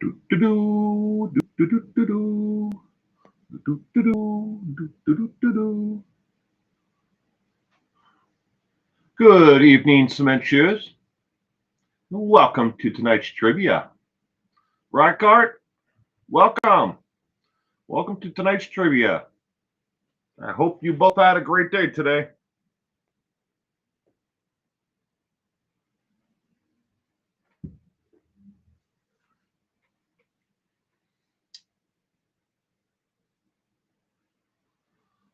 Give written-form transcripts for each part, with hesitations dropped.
Do do do do do do do do do do do do do do. Good evening, Cement Shoes. Welcome to tonight's trivia. Rockart, welcome. Welcome to tonight's trivia. I hope you both had a great day today.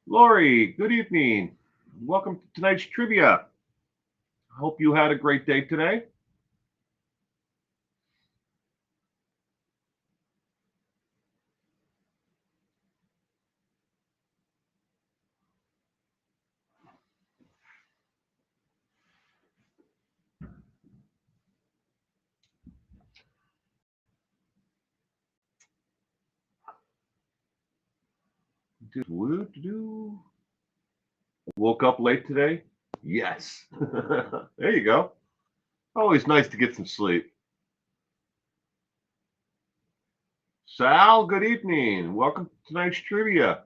Lori, good evening. Welcome to tonight's trivia. I hope you had a great day today. Woke up late today? Yes. There you go. Always nice to get some sleep. Sal, good evening. Welcome to tonight's trivia.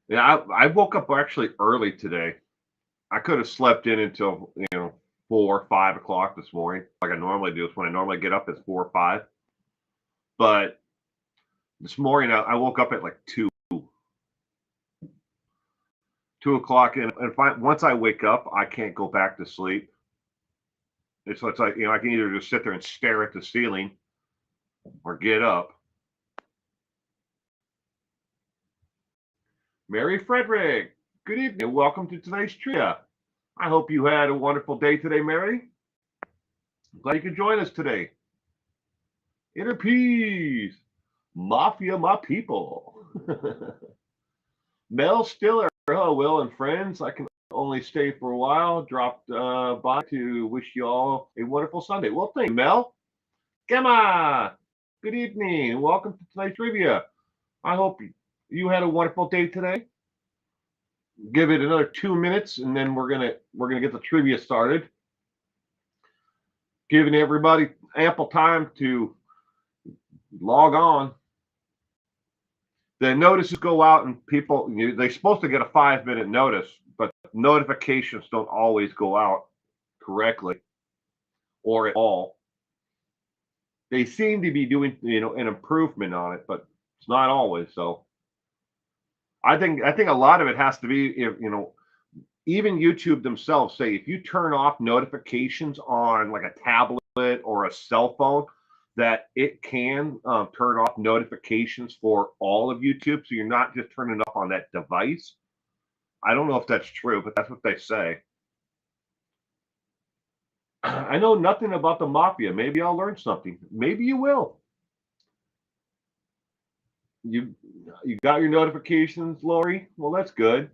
Yeah, I woke up actually early today. I could have slept in until 4 or 5 o'clock this morning, like I normally do. It's when I normally get up at 4 or 5. But this morning I woke up at like 2 o'clock, and once I wake up, I can't go back to sleep. It's like I can either just sit there and stare at the ceiling or get up. Mary Frederick, good evening. Welcome to tonight's trivia. I hope you had a wonderful day today, Mary. Glad you could join us today. Inner Peace, Mafia, my people. Mel Stiller, hello, Will and friends. I can only stay for a while. Dropped by to wish you all a wonderful Sunday. Well, thank you, Mel. Gemma, good evening. Welcome to tonight's trivia. I hope you had a wonderful day today. Give it another 2 minutes, and then we're gonna get the trivia started. Giving everybody ample time to log on. The notices go out, and they're supposed to get a 5 minute notice, but notifications don't always go out correctly or at all. They seem to be doing an improvement on it, but it's not always. So I think a lot of it has to be, if even YouTube themselves say, if you turn off notifications on like a tablet or a cell phone, that it can turn off notifications for all of YouTube. So you're not just turning it off on that device. I don't know if that's true, but that's what they say. I know nothing about the Mafia. Maybe I'll learn something. Maybe you will. You you got your notifications, Lori? Well, that's good.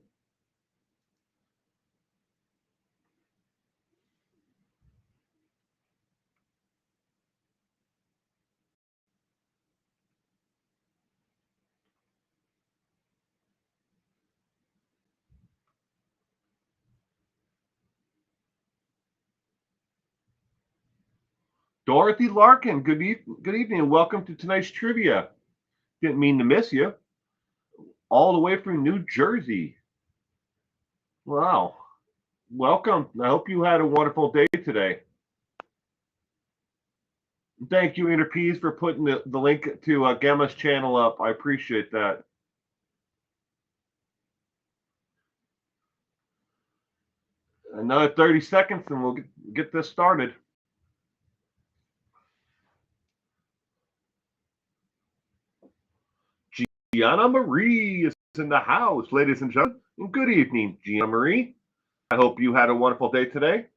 Dorothy Larkin, good evening, and welcome to tonight's trivia. Didn't mean to miss you. All the way from New Jersey. Wow. Welcome. I hope you had a wonderful day today. Thank you, Interpeas, for putting the link to Gemma's channel up. I appreciate that. Another 30 seconds and we'll get this started. Gianna Marie is in the house, ladies and gentlemen. And good evening, Gianna Marie. I hope you had a wonderful day today.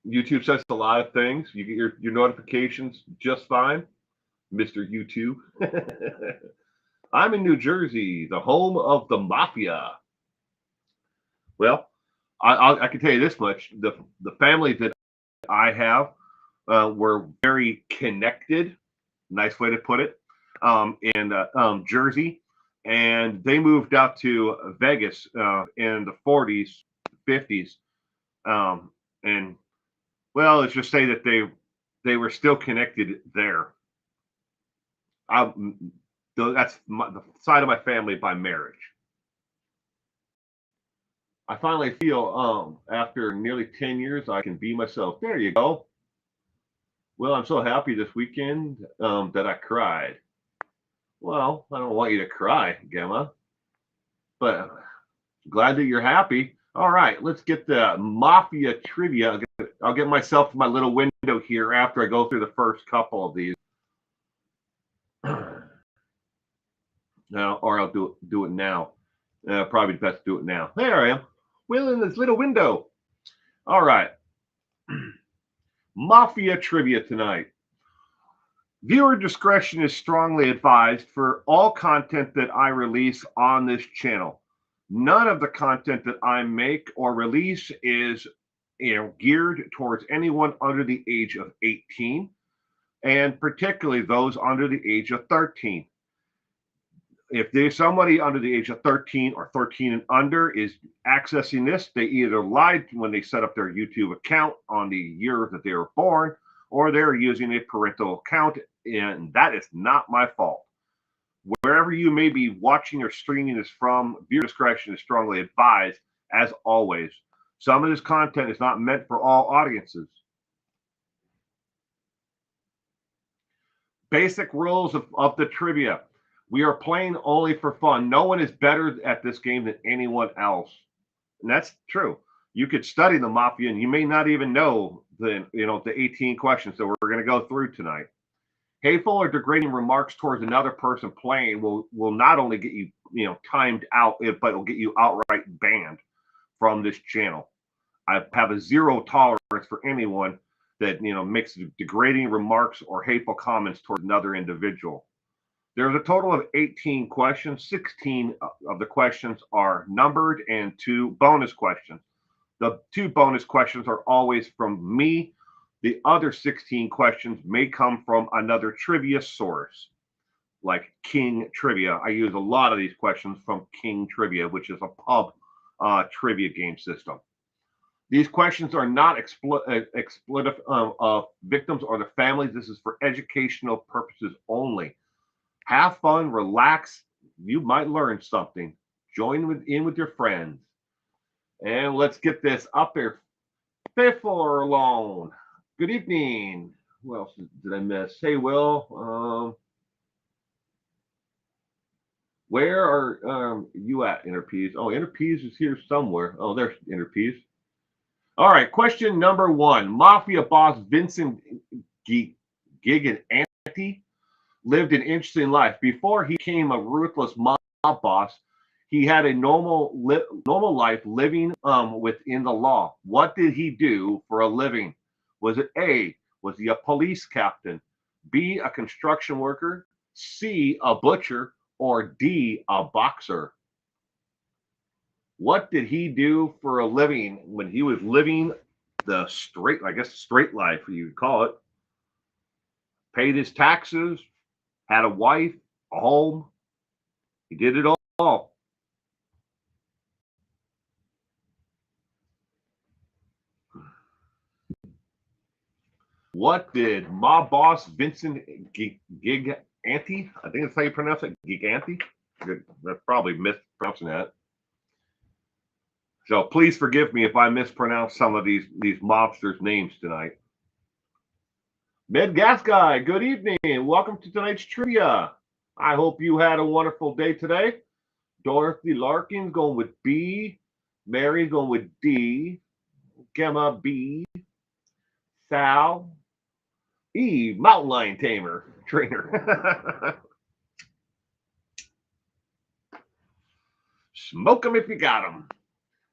YouTube says a lot of things. You get your notifications just fine, Mr. YouTube. I'm in New Jersey, the home of the Mafia. Well, I can tell you this much: the family that I have were very connected. Nice way to put it. In Jersey, and they moved out to Vegas in the 40s, 50s. And well, let's just say that they were still connected there. That's the side of my family by marriage. I finally feel after nearly 10 years I can be myself. There you go. Well, I'm so happy this weekend that I cried. Well, I don't want you to cry, Gemma, but glad that you're happy. All right, let's get the Mafia trivia. I'll get myself to my little window here after I go through the first couple of these. Now, or I'll do it now. Probably best to do it now. There I am. Well, in this little window. All right. Mafia trivia tonight. Viewer discretion is strongly advised for all content that I release on this channel. None of the content that I make or release is geared towards anyone under the age of 18, and particularly those under the age of 13. If there's somebody under the age of 13 or 13 and under is accessing this, they either lied when they set up their YouTube account on the year that they were born, or they're using a parental account, and that is not my fault. Wherever you may be watching or streaming this from, viewer discretion is strongly advised, as always. Some of this content is not meant for all audiences. Basic rules of the trivia. We are playing only for fun. No one is better at this game than anyone else. And that's true. You could study the Mafia and you may not even know the 18 questions that we're going to go through tonight. Hateful or degrading remarks towards another person playing will not only get you, timed out, but it'll get you outright banned from this channel. I have a zero tolerance for anyone that makes degrading remarks or hateful comments towards another individual. There's a total of 18 questions. 16 of the questions are numbered and 2 bonus questions. The 2 bonus questions are always from me. The other 16 questions may come from another trivia source, like King Trivia. I use a lot of these questions from King Trivia, which is a pub trivia game system. These questions are not exploitative of victims or their families. This is for educational purposes only. Have fun, relax. You might learn something. Join in with your friends. And let's get this up there. Faithful alone. Good evening. Who else did I miss? Hey, Will. Where are you at, Interpeas? Oh, Interpeas is here somewhere. Oh, there's Interpeas. All right, question number 1. Mafia boss Vincent Gigante lived an interesting life. Before he became a ruthless mob boss, he had a normal life living within the law. What did he do for a living? Was it A, was he a police captain, B, a construction worker, C, a butcher, or D, a boxer? What did he do for a living when he was living the straight life, you'd call it? Paid his taxes, had a wife, a home. He did it all. What did mob boss Vincent Gigante, I think that's how you pronounce it, Gigante? That's probably mispronouncing that. So please forgive me if I mispronounce some of these mobsters' names tonight. Med Gas Guy, good evening. Welcome to tonight's trivia. I hope you had a wonderful day today. Dorothy Larkin going with B. Mary going with D. Gemma B. Sal E. Mountain Lion Tamer Trainer. Smoke 'em if you got 'em.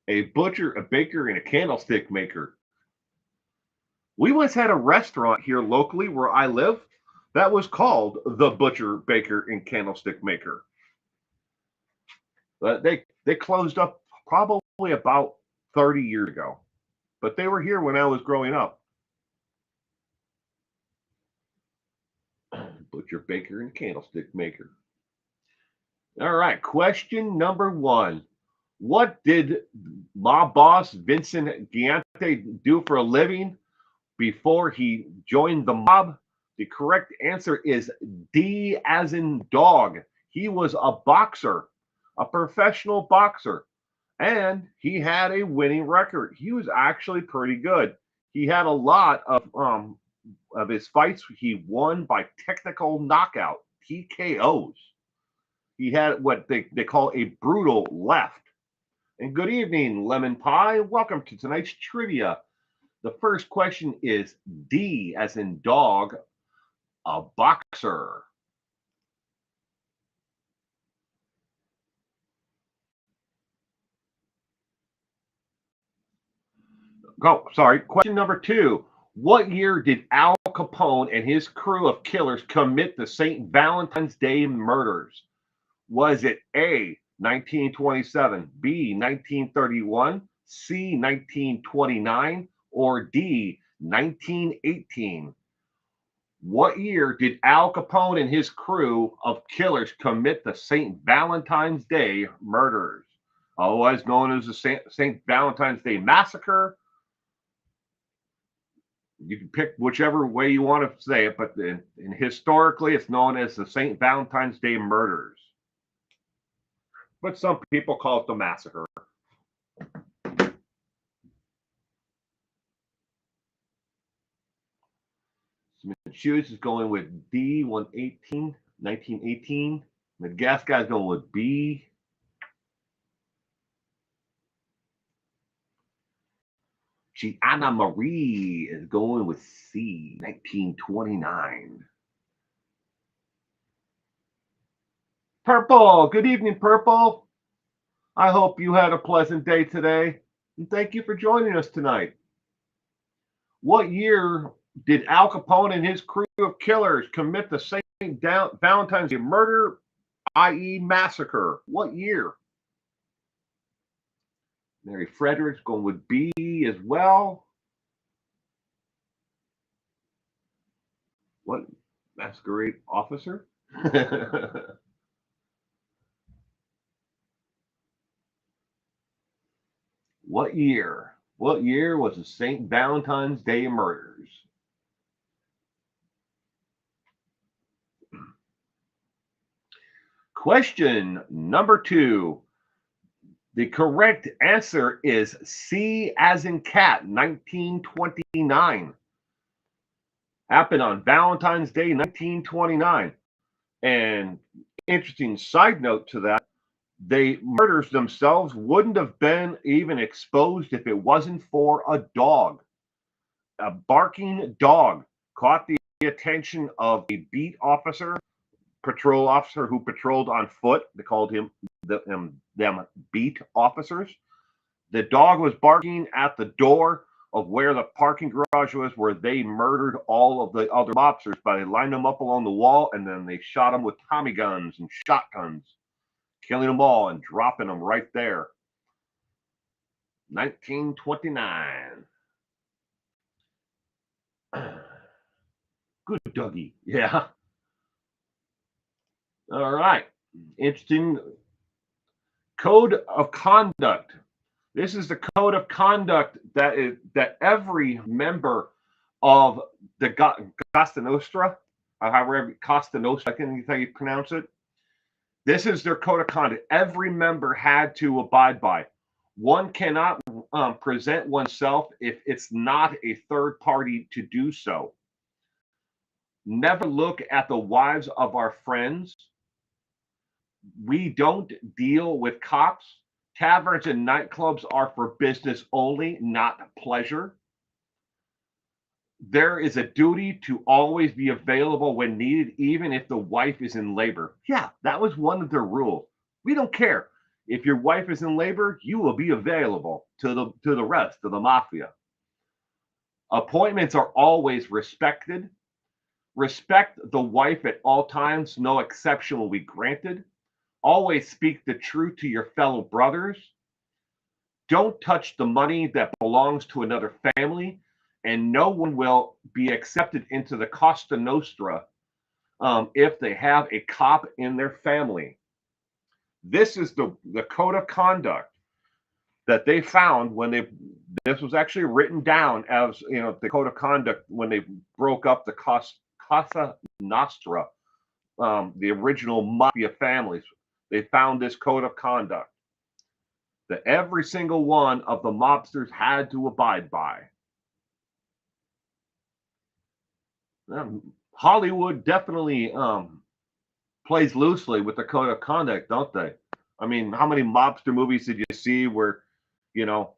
A butcher, a baker, and a candlestick maker. We once had a restaurant here locally where I live that was called the Butcher, Baker, and Candlestick Maker. They closed up probably about 30 years ago, but they were here when I was growing up. Butcher, Baker, and Candlestick Maker. All right, question number 1. What did mob boss Vincent Giante do for a living before he joined the mob? The correct answer is D as in dog. He was a boxer, a professional boxer, and he had a winning record. He was actually pretty good. He had a lot of his fights he won by technical knockout, TKOs. He had what they call a brutal left. And good evening, Lemon Pie. Welcome to tonight's trivia. The first question is D as in dog, a boxer. Oh, sorry. Question number 2. What year did Al Capone and his crew of killers commit the St. Valentine's Day murders? Was it A, 1927, B, 1931, C, 1929, or D, 1918? What year did Al Capone and his crew of killers commit the St. Valentine's Day murders? Otherwise known as the St. Valentine's Day Massacre. You can pick whichever way you want to say it, but historically it's known as the St. Valentine's Day murders. But some people call it the massacre. Smith Shoes is going with D, 118, 1918. The gas guy's going with B. Gianna Marie is going with C, 1929. Purple, good evening, Purple. I hope you had a pleasant day today, and thank you for joining us tonight. What year did Al Capone and his crew of killers commit the St. Valentine's Day murder, i.e. massacre? What year? Mary Fredericks going with B as well. What? Masquerade officer? What year? What year was the St. Valentine's Day murders? Question number 2. The correct answer is C as in cat, 1929. Happened on Valentine's Day, 1929. And interesting side note to that, the murders themselves wouldn't have been even exposed if it wasn't for a dog. A barking dog caught the attention of a beat officer, patrol officer who patrolled on foot. They called them beat officers. The dog was barking at the door of where the parking garage was, where they murdered all of the other mobsters. But they lined them up along the wall, and then they shot them with Tommy guns and shotguns, killing them all and dropping them right there. 1929. Good Dougie. Yeah. All right. Interesting code of conduct. This is the code of conduct that every member of the Costa Nostra, however Costa Nostra, I think how you pronounce it. This is their code of conduct. Every member had to abide by. One cannot present oneself if it's not a third party to do so. Never look at the wives of our friends. We don't deal with cops. Taverns and nightclubs are for business only, not pleasure. There is a duty to always be available when needed, even if the wife is in labor. Yeah, that was one of their rules. We don't care. If your wife is in labor, you will be available to the rest of the mafia. Appointments are always respected. Respect the wife at all times. No exception will be granted. Always speak the truth to your fellow brothers. Don't touch the money that belongs to another family, and no one will be accepted into the Costa Nostra if they have a cop in their family. This is the code of conduct. that they found when this was actually written down as the code of conduct when they broke up the Casa Nostra, the original mafia families. They found this code of conduct that every single one of the mobsters had to abide by. Hollywood definitely plays loosely with the code of conduct, don't they? I mean, how many mobster movies did you see where, you know,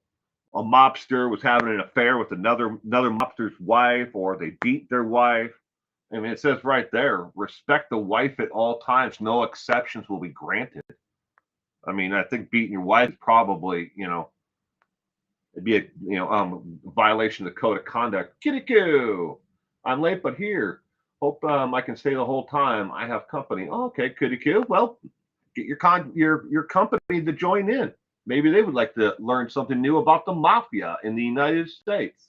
a mobster was having an affair with another mobster's wife, or they beat their wife? I mean, it says right there, respect the wife at all times. No exceptions will be granted. I mean, I think beating your wife is probably, it'd be a, violation of the code of conduct. Kitty coo. I'm late, but here. Hope I can stay the whole time. I have company. Oh, okay, kitty coo. Well, get your company to join in. Maybe they would like to learn something new about the mafia in the United States.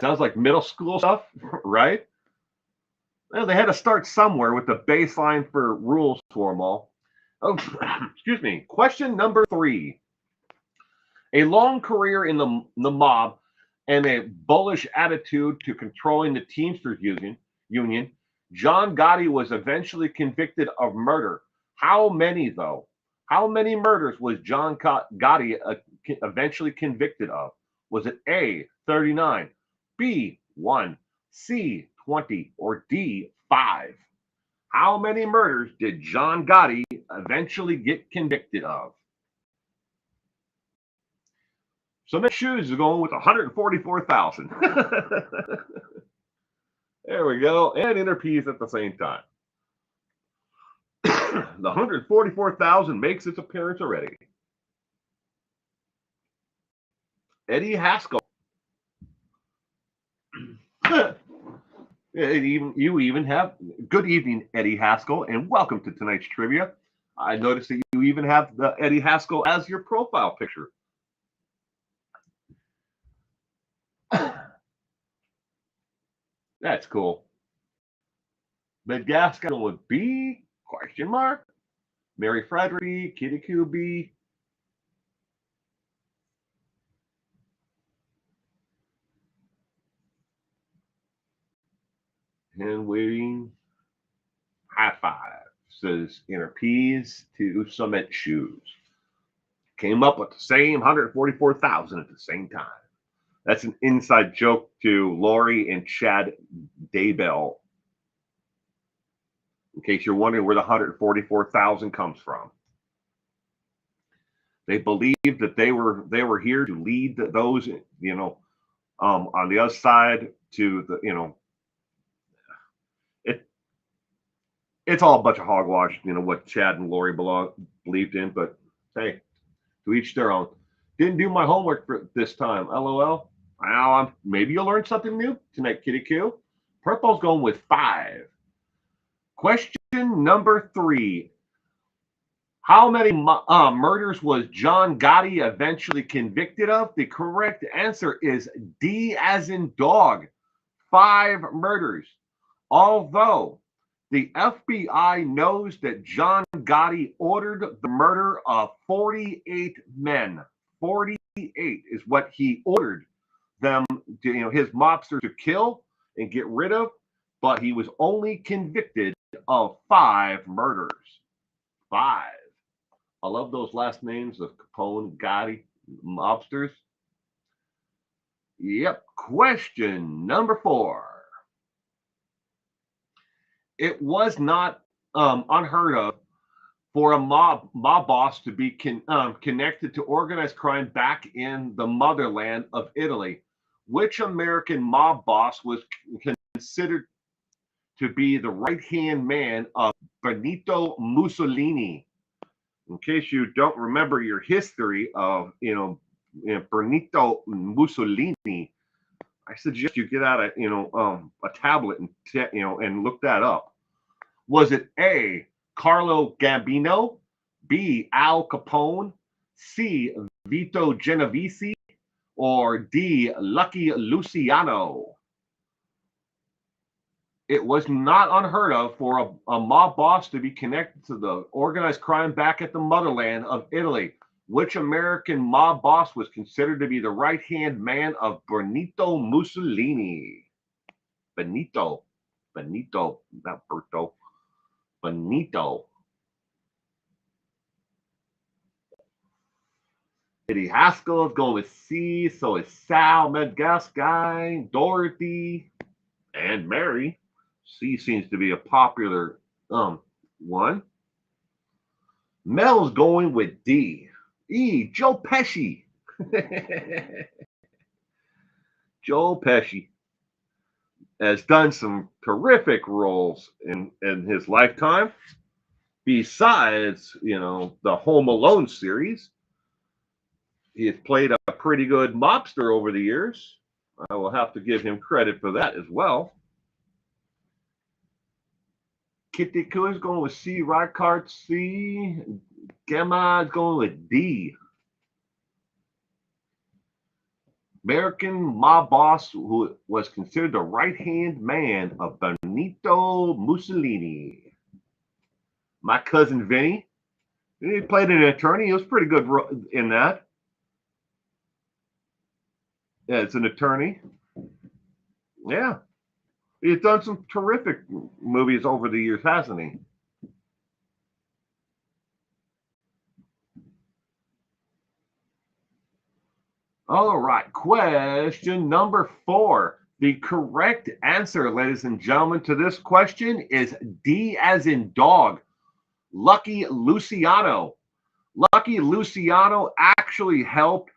Sounds like middle school stuff, right? Well, they had to start somewhere with the baseline for rules for them all. Oh, excuse me. Question number 3. A long career in the mob and a bullish attitude to controlling the Teamsters union, John Gotti was eventually convicted of murder. How many, though? How many murders was John Gotti eventually convicted of? Was it A, 39, B, 1, C, 20, or D, 5? How many murders did John Gotti eventually get convicted of? So Mick Shoes is going with 144,000. There we go. And Inner Peace at the same time. The 144,000 makes its appearance already. Eddie Haskell. You even have good evening, Eddie Haskell, and welcome to tonight's trivia. I noticed that you even have the Eddie Haskell as your profile picture. That's cool. But Gaskin would be question mark. Mary Frederick B, Kitty Q B. And waiting. High five, says Inner Peas to Summit Shoes. Came up with the same 144,000 at the same time. That's an inside joke to Lori and Chad Daybell. In case you're wondering where the 144,000 comes from. They believed that they were here to lead those, on the other side to the, it's all a bunch of hogwash, what Chad and Lori believed in, but hey, to each their own. Didn't do my homework for this time. LOL. Well, maybe you'll learn something new tonight, Kitty Q. Purple's going with 5. Question number 3. How many murders was John Gotti eventually convicted of? The correct answer is D as in dog. 5 murders. Although the FBI knows that John Gotti ordered the murder of 48 men. 48 is what he ordered them to, his mobsters to kill and get rid of, but he was only convicted of 5 murders. 5. I love those last names of Capone, Gotti, mobsters. Yep. Question number 4. It was not unheard of for a mob boss to be connected to organized crime back in the motherland of Italy. Which American mob boss was considered to be the right-hand man of Benito Mussolini? In case you don't remember your history of, Benito Mussolini, I suggest you get out a tablet and and look that up. Was it A, Carlo Gambino, B, Al Capone, C, Vito Genovese, or D, Lucky Luciano? It was not unheard of for a mob boss to be connected to the organized crime back at the motherland of Italy. Which American mob boss was considered to be the right-hand man of Benito Mussolini? Benito, not Berto. Benito. Eddie Haskell is going with C. So is Sal Medgasky, Dorothy, and Mary. C seems to be a popular one. Mel's going with D. E. Joe Pesci. Joe Pesci has done some terrific roles in his lifetime. Besides, the Home Alone series, he has played a pretty good mobster over the years. I will have to give him credit for that as well. Kitty Koo is going with C. Rykart C. Gemma is going with D. American mob boss who was considered the right-hand man of Benito Mussolini. My cousin Vinny. He played an attorney. He was pretty good in that. Yeah, it's an attorney. Yeah. He's done some terrific movies over the years, hasn't he? All right, question number 4. The correct answer, ladies and gentlemen, to this question is D as in dog. Lucky Luciano. Lucky Luciano actually helped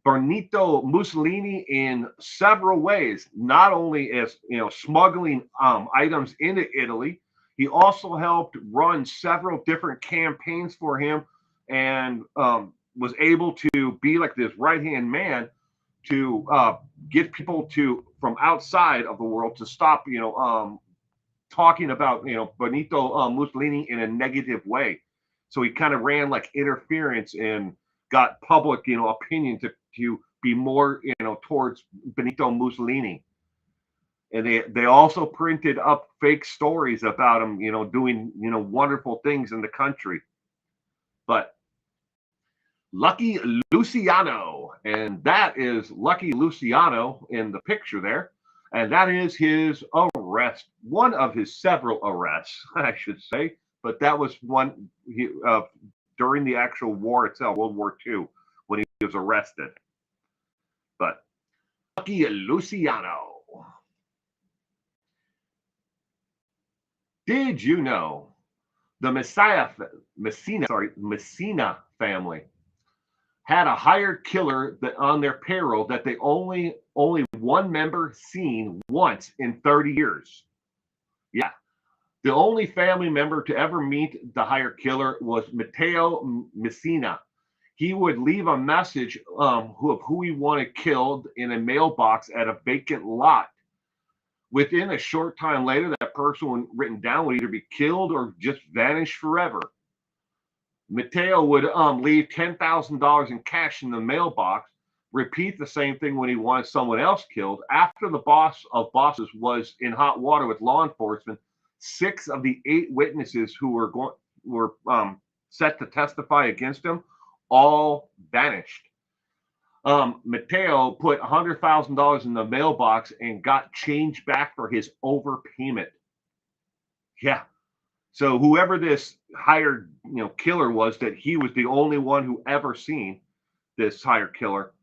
Benito Mussolini in several ways, not only as smuggling items into Italy. He also helped run several different campaigns for him, and was able to be like this right-hand man to get people from outside of the world to stop talking about Benito Mussolini in a negative way. So he kind of ran like interference and got public opinion to be more towards Benito Mussolini. And they also printed up fake stories about him doing wonderful things in the country. But Lucky Luciano, and that is Lucky Luciano in the picture there, and that is his arrest, one of his several arrests, I should say, but that was one during the actual war itself, World War II, when he was arrested. But Lucky Luciano. Did you know the Messina family had a hired killer that on their payroll that they only one member seen once in 30 years? Yeah. The only family member to ever meet the hired killer was Matteo Messina. He would leave a message of who he wanted killed in a mailbox at a vacant lot. Within a short time later, that person written down would either be killed or just vanish forever. Matteo would leave $10,000 in cash in the mailbox, repeat the same thing when he wanted someone else killed. After the boss of bosses was in hot water with law enforcement, 6 of the 8 witnesses who were set to testify against him all vanished. Matteo put $100,000 in the mailbox and got change back for his overpayment. Yeah. So whoever this hired, killer was, that he was the only one who ever seen this hired killer.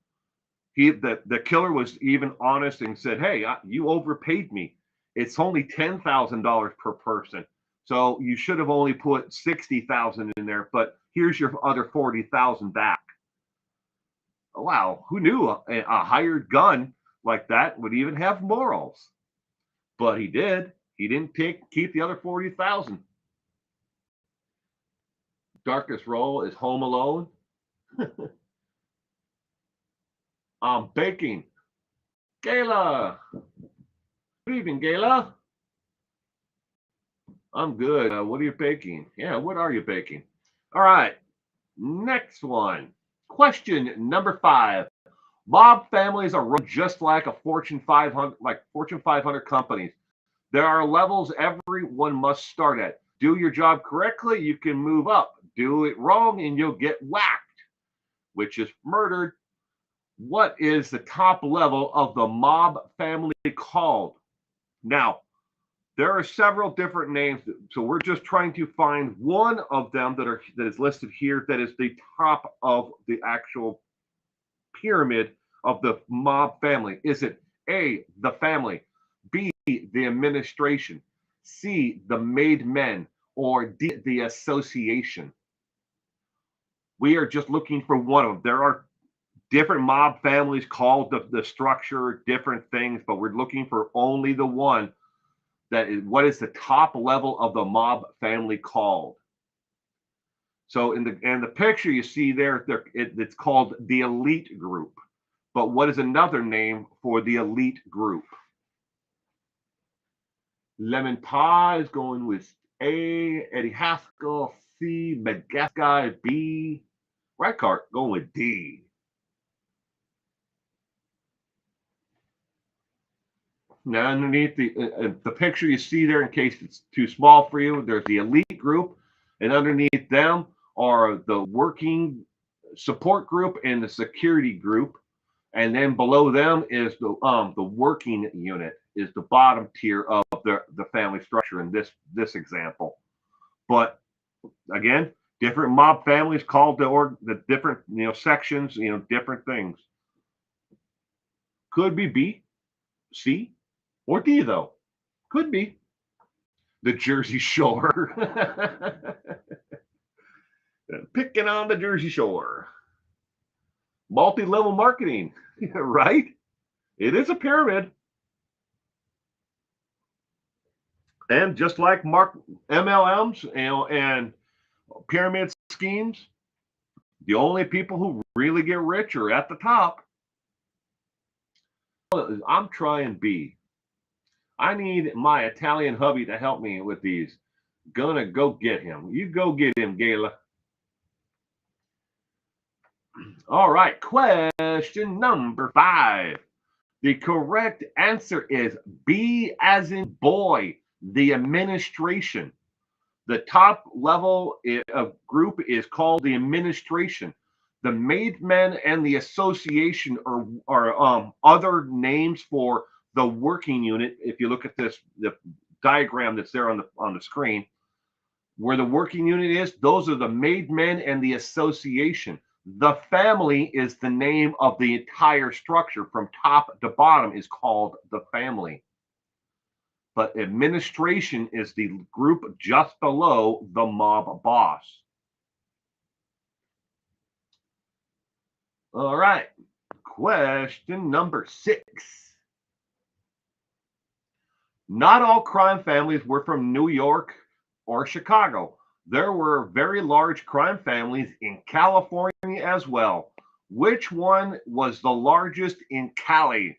The killer was even honest and said, "Hey, you overpaid me. It's only $10,000 per person, so you should have only put $60,000 in there. But here's your other $40,000 back." Wow, who knew a hired gun like that would even have morals? But he did. He didn't keep the other $40,000. Darkest role is Home Alone. I'm baking. Gayla. Good evening, Gayla. I'm good. What are you baking? Yeah, what are you baking? All right. Next one. Question number 5. Mob families are run just like a Fortune 500 companies. There are levels everyone must start at. Do your job correctly, you can move up. Do it wrong and you'll get whacked. which is murdered, what is the top level of the mob family called? Now, there are several different names, so we're just trying to find one of them that is listed here that is the top of the actual pyramid of the mob family. Is it A, the family, B, the administration, C, the made men, or D, the association? We are just looking for one of them. There are different mob families called the structure, different things, but we're looking for only the one that is what is the top level of the mob family called. So in the picture you see it's called the elite group. But what is another name for the elite group? Lemon Pie is going with A, Eddie Haskell, C, Megasky, B, Reichardt going with D. Now, underneath the picture you see there, in case it's too small for you, there's the elite group, and underneath them are the working support group and the security group, and then below them is the working unit, is the bottom tier of the family structure in this example. But again, different mob families called the different sections, different things. Could be B, C, or D, though. Could be. The Jersey Shore. Picking on the Jersey Shore. Multi-level marketing, right? It is a pyramid. And just like MLMs, and pyramid schemes, the only people who really get rich are at the top. I'm trying B. I need my Italian hubby to help me with these. Gonna go get him. You go get him, Gayla. All right, question number 5. The correct answer is B as in boy, the administration. The top level of group is called the administration. The made men and the association are other names for the working unit. If you look at the diagram that's there on the screen, where the working unit is, those are the made men and the association. The family is the name of the entire structure from top to bottom is called the family. But administration is the group just below the mob boss. All right, question number 6. Not all crime families were from New York or Chicago. There were very large crime families in California as well. Which one was the largest in Cali?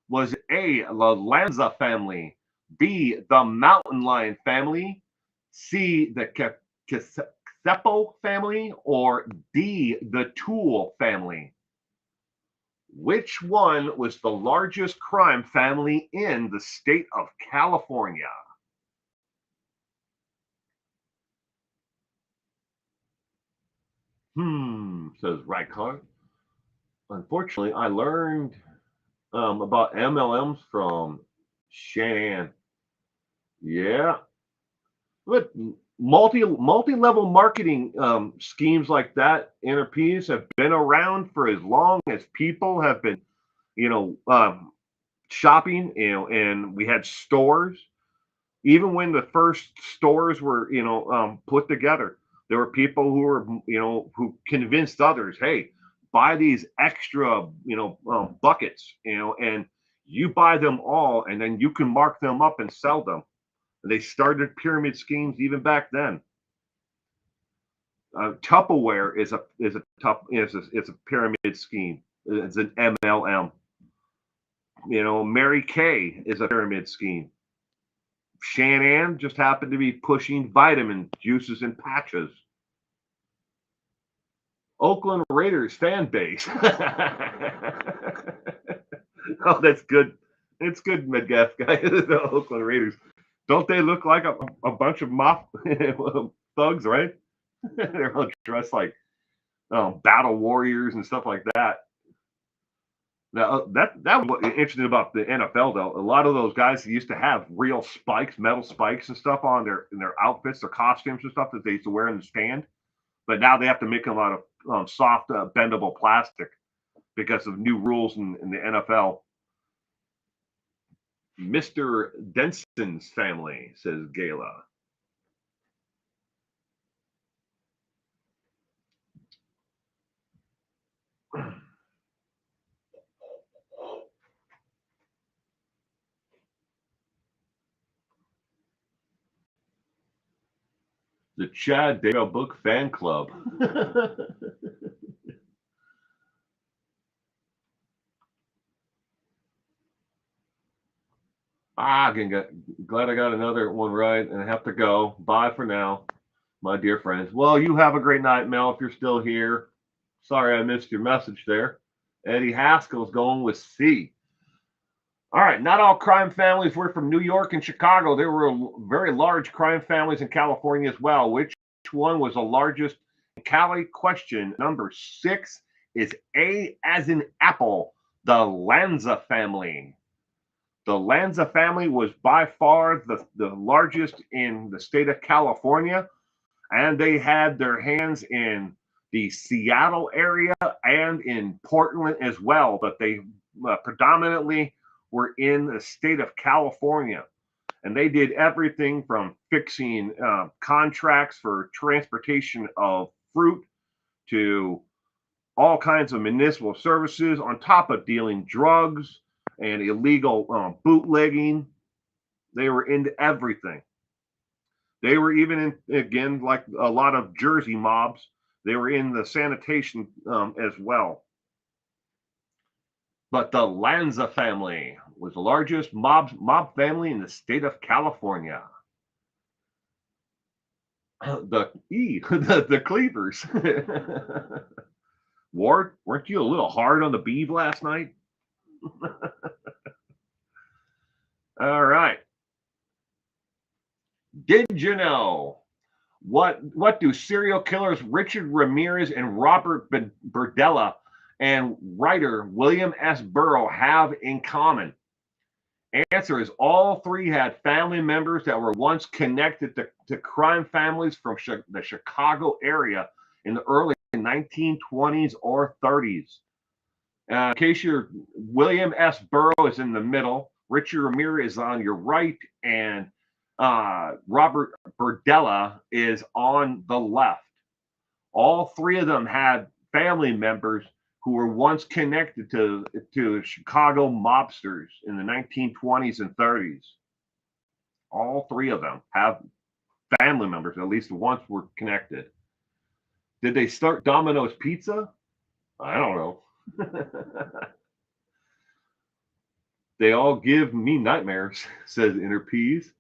Was it A, the Lanza family, B, the Mountain Lion family, C, the Casepo family, or D, the Tool family? Which one was the largest crime family in the state of California? Says Reichardt. Unfortunately, I learned about MLMs from Shannon. Yeah, but multi-level marketing schemes like that, NRPs, have been around for as long as people have been, shopping. And we had stores. Even when the first stores were, put together, there were people who were, who convinced others, hey, buy these extra, buckets, and you buy them all, and then you can mark them up and sell them. They started pyramid schemes even back then. Tupperware is a pyramid scheme. It's an MLM. Mary Kay is a pyramid scheme. Shannon just happened to be pushing vitamin juices and patches. Oakland Raiders fan base. Oh, that's good. It's good, Medgaff guy. The Oakland Raiders. Don't they look like a bunch of thugs, right? They're all dressed like battle warriors and stuff like that. Now that was interesting about the NFL though. A lot of those guys used to have real spikes, metal spikes and stuff on their outfits, their costumes and stuff that they used to wear in the stand. But now they have to make them out of soft, bendable plastic because of new rules in the NFL. Mr. Denson's family, says Gala. The Chad Dale Book Fan Club. Glad I got another one right, and I have to go. Bye for now, my dear friends. Well, you have a great night, Mel, if you're still here. Sorry I missed your message there. Eddie Haskell's going with C. All right, not all crime families were from New York and Chicago. There were very large crime families in California as well. Which one was the largest? Cali question number 6 is A as in apple, the Lanza family. The Lanza family was by far the largest in the state of California, and they had their hands in the Seattle area and in Portland as well, but they predominantly were in the state of California. And they did everything from fixing contracts for transportation of fruit to all kinds of municipal services, on top of dealing drugs and illegal bootlegging. They were into everything. They were even in, again, like a lot of Jersey mobs, they were in the sanitation as well. But the Lanza family was the largest mob family in the state of California. The Cleavers. Ward, weren't you a little hard on the beeve last night? All right. Did you know what do serial killers Richard Ramirez and Robert Berdella and writer William S. Burroughs have in common? Answer is all three had family members that were once connected to crime families from the Chicago area in the early 1920s or 30s. In case you're William S. Burroughs is in the middle, Richard Ramirez is on your right, and Robert Berdella is on the left. All three of them had family members who were once connected to Chicago mobsters in the 1920s and 30s. All three of them have family members, at least once were connected. Did they start Domino's Pizza? I don't know. They all give me nightmares, says Interpeas.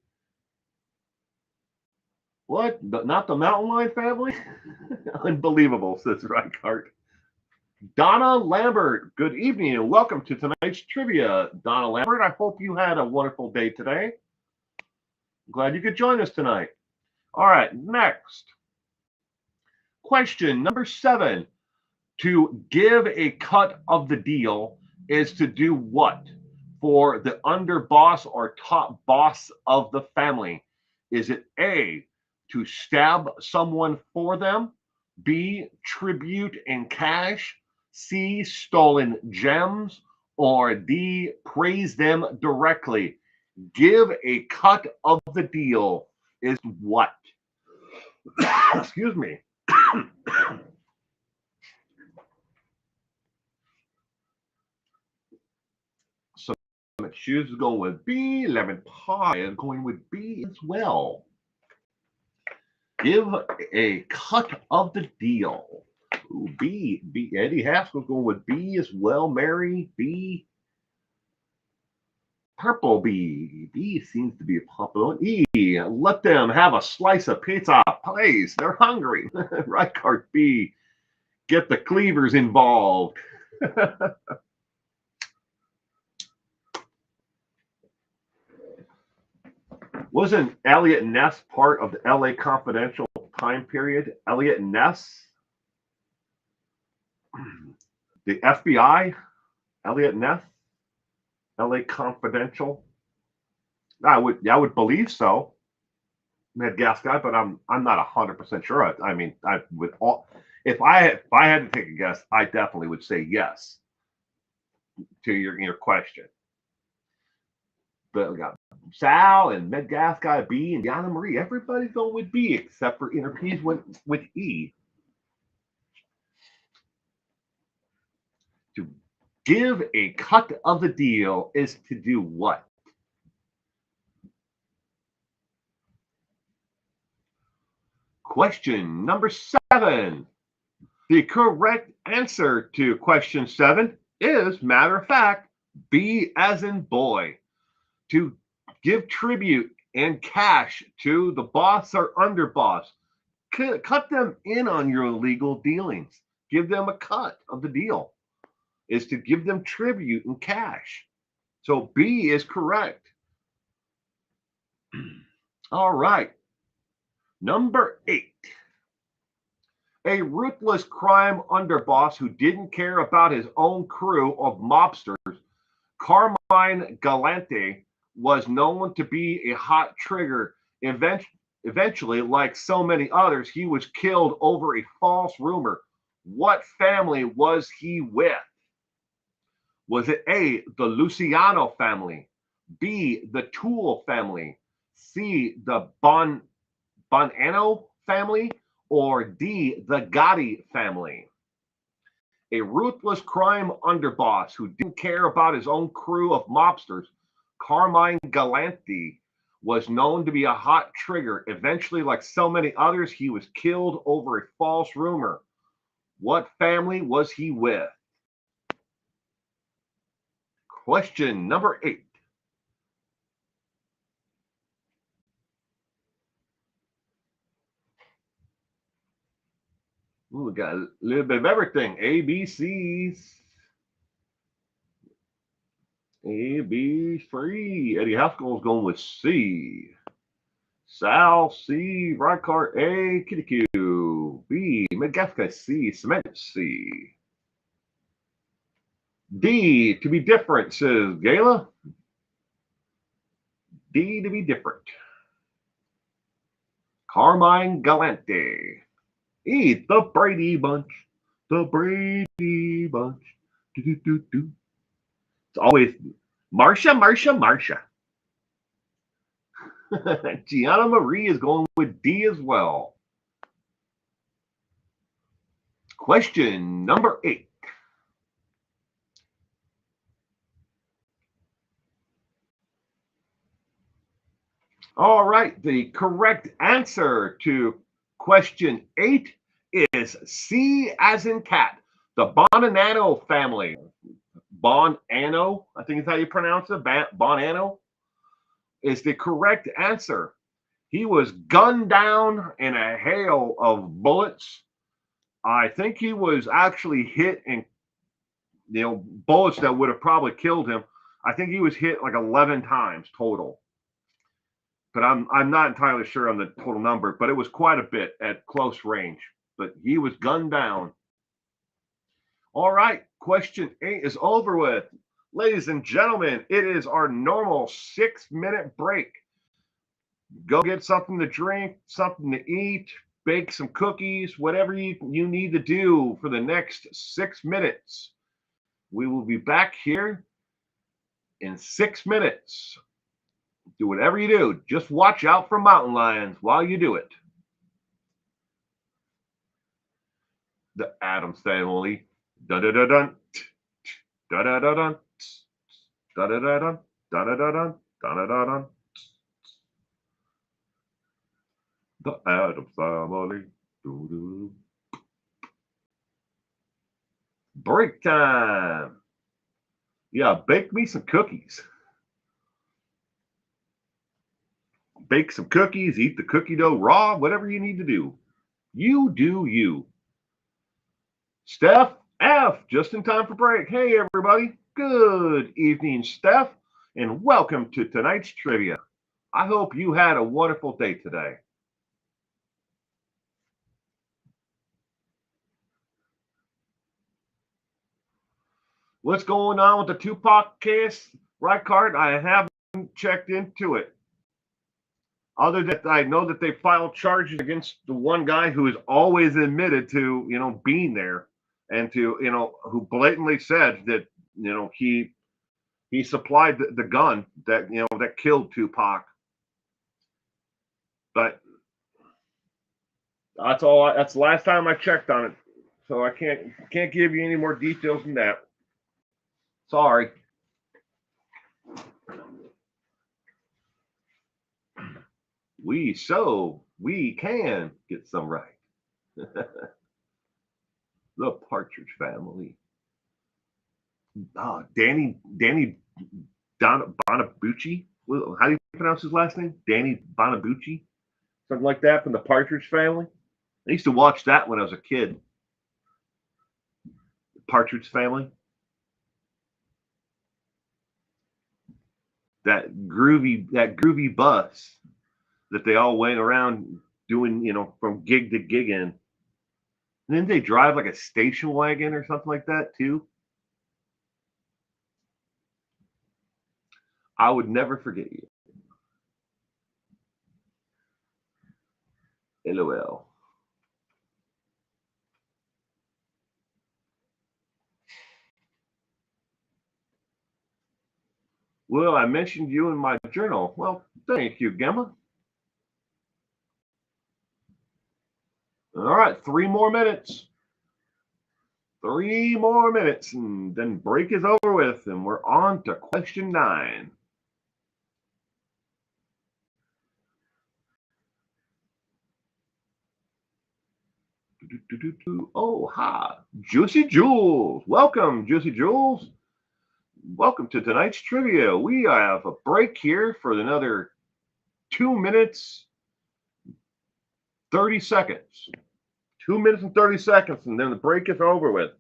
What? Not the Mountain Lion family? Unbelievable, says Reichardt. Donna Lambert, good evening and welcome to tonight's trivia. Donna Lambert, I hope you had a wonderful day today. I'm glad you could join us tonight. All right, next. Question number 7. To give a cut of the deal is to do what for the underboss or top boss of the family? Is it A, to stab someone for them, B, tribute in cash, C, stolen gems, or D, praise them directly? Give a cut of the deal is what? Excuse me. So Shoes is going with B. Lemon Pie is going with B as well. Give a cut of the deal. Ooh, B. Eddie Haskell's going with B as well. Mary, B. Purple B. B seems to be a popular. E. Let them have a slice of pizza, please. They're hungry. Reichardt B. Get the cleavers involved. Wasn't Elliot Ness part of the LA Confidential time period? Elliot Ness? The FBI, Elliot Ness, LA Confidential. I would believe so. Med gas guy, but I'm not 100% sure. I mean, I with all if I had to take a guess, I definitely would say yes to your question. But we got Sal and Med gas guy B and Yana Marie. Everybody's going with B except for Inner Peas went with E. To give a cut of the deal is to do what? Question number 7. The correct answer to question 7 is, matter of fact, B as in boy. To give tribute and cash to the boss or underboss. Cut them in on your illegal dealings. Give them a cut of the deal. Is to give them tribute and cash. So B is correct. All right. Number 8. A ruthless crime underboss who didn't care about his own crew of mobsters, Carmine Galante, was known to be a hot trigger. Eventually, like so many others, he was killed over a false rumor. What family was he with? Was it A, the Luciano family, B, the Toole family, C, the Bonanno family, or D, the Gotti family? A ruthless crime underboss who didn't care about his own crew of mobsters, Carmine Galante, was known to be a hot trigger. Eventually, like so many others, he was killed over a false rumor. What family was he with? Question number 8. Ooh, we got a little bit of everything. A, B, C's. A, B, 3. Eddie Haskell's going with C. Sal, C. Ricart, A. Kitty Q. B. Madagascar, C. Cement, C. D, to be different, says Gayla. D, to be different. Carmine Galante. E, the Brady Bunch. The Brady Bunch. Do. It's always Marsha. Gianna Marie is going with D as well. Question number 8. All right, the correct answer to question 8 is C as in cat. The Bonanno family. Bonanno, I think is how you pronounce it. Bonanno is the correct answer. He was gunned down in a hail of bullets. I think he was actually hit in bullets that would have probably killed him. I think he was hit like 11 times total. But I'm not entirely sure on the total number, but it was quite a bit at close range. But he was gunned down. All right, question 8 is over with. Ladies and gentlemen, it is our normal 6-minute break. Go get something to drink, something to eat, bake some cookies, whatever you need to do for the next 6 minutes. We will be back here in 6 minutes. Do whatever you do. Just watch out for mountain lions while you do it. The Addams Family. Da-da-da-dun. Da-da-da-dun. Da-da-da-dun. Da-da-da-dun. Da-da-da-dun. The Addams Family. Doo-doo. Break time. Yeah, bake me some cookies. Bake some cookies, eat the cookie dough raw, whatever you need to do. You do you. Steph F, just in time for break. Hey, everybody. Good evening, Steph, and welcome to tonight's trivia. I hope you had a wonderful day today. What's going on with the Tupac case, right, Card? I haven't checked into it. Other than I know that they filed charges against the one guy who has always admitted to, being there, and to, who blatantly said that, he supplied the gun that, that killed Tupac. But that's all. That's the last time I checked on it, so I can't give you any more details than that. Sorry. We can get some right. The Partridge Family. Danny Bonabucci. How do you pronounce his last name? Danny Bonabucci, something like that, from the Partridge Family. I used to watch that when I was a kid. The Partridge Family. That groovy bus that they all went around doing, from gig to gig in. And then they drive like a station wagon or something like that too. I would never forget you. LOL. Well, I mentioned you in my journal. Well, thank you, Gemma. All right, 3 more minutes. 3 more minutes, and then break is over with, and we're on to question 9. Oh, hi, Juicy Jules. Welcome, Juicy Jules. Welcome to tonight's trivia. We have a break here for another 2 minutes, 30 seconds. 2 minutes and 30 seconds, and then the break is over with.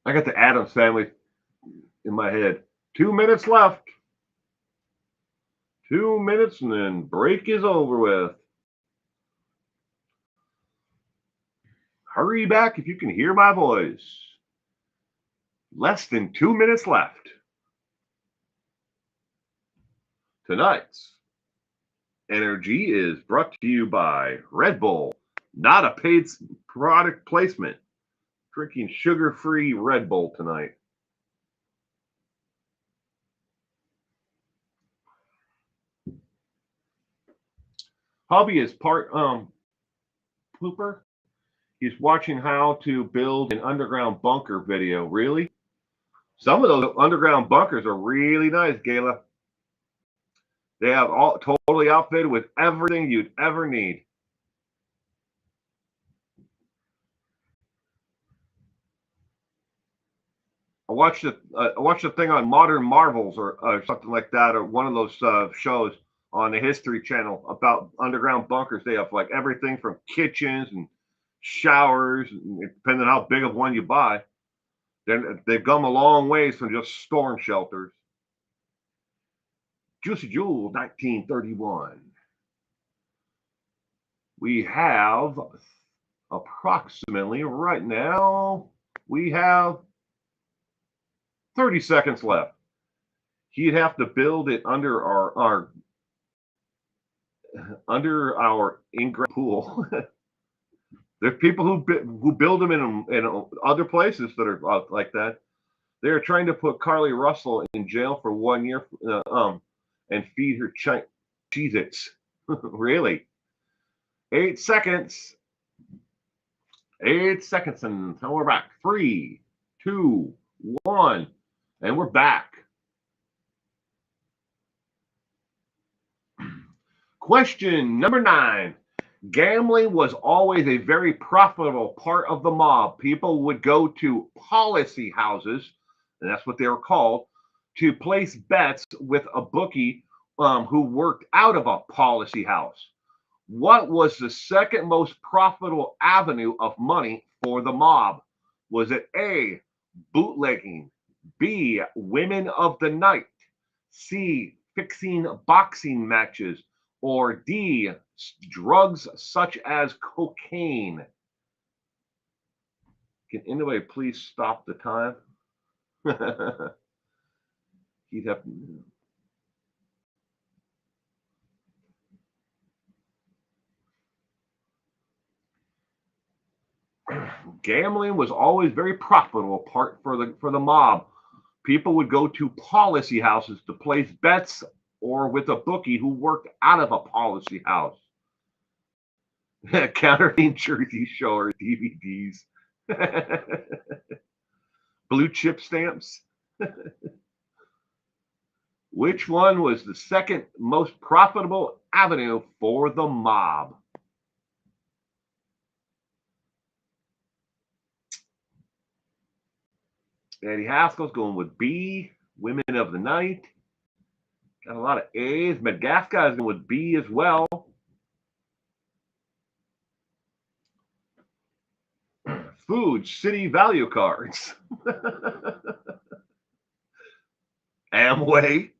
I got the Addams Family in my head. 2 minutes left. 2 minutes, and then break is over with. Hurry back if you can hear my voice. Less than 2 minutes left. Tonight's energy is brought to you by Red Bull. Not a paid product placement. Drinking sugar-free Red Bull tonight. Hubby is part pooper. He's watching how to build an underground bunker video. Really? Some of those underground bunkers are really nice, Gayla. They have all totally outfitted with everything you'd ever need. I watched a thing on Modern Marvels or something like that, or one of those shows on the History Channel about underground bunkers. They have like everything from kitchens and showers, depending on how big of one you buy. Then they've come a long ways from just storm shelters. Juicy Jewel, 1931. We have approximately right now, we have 30 seconds left. He'd have to build it under our in-ground pool. There's people who build them in other places that are like that. They're trying to put Carly Russell in jail for 1 year and feed her Cheez-Its. Really? 8 seconds. 8 seconds, and we're back. 3, 2, 1, and we're back. Question number 9. Gambling was always a very profitable part of the mob. People would go to policy houses, and that's what they were called, to place bets with a bookie who worked out of a policy house. What was the second most profitable avenue of money for the mob? Was it A, bootlegging, B, women of the night, C, fixing boxing matches, or D, drugs such as cocaine? Can anybody please stop the time? He'd have. Gambling was always very profitable part for the mob. People would go to policy houses to place bets or with a bookie who worked out of a policy house. Counterfeit Jersey Shore DVDs. Blue chip stamps. Which one was the second most profitable avenue for the mob? Eddie Haskell's going with B, women of the night. Got a lot of A's. Madagascar is going with B as well. Food City value cards. Amway.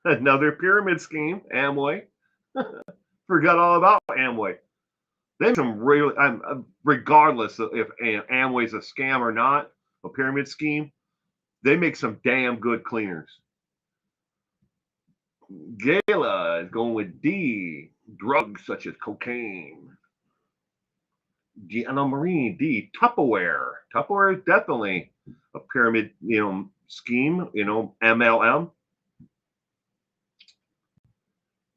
Another pyramid scheme. Amway. Forgot all about Amway. They some really, regardless of if Amway's a scam or not, a pyramid scheme, they make some damn good cleaners. Gala is going with D, drugs such as cocaine. Gianna Marine, D, Tupperware. Tupperware is definitely a pyramid, scheme, MLM.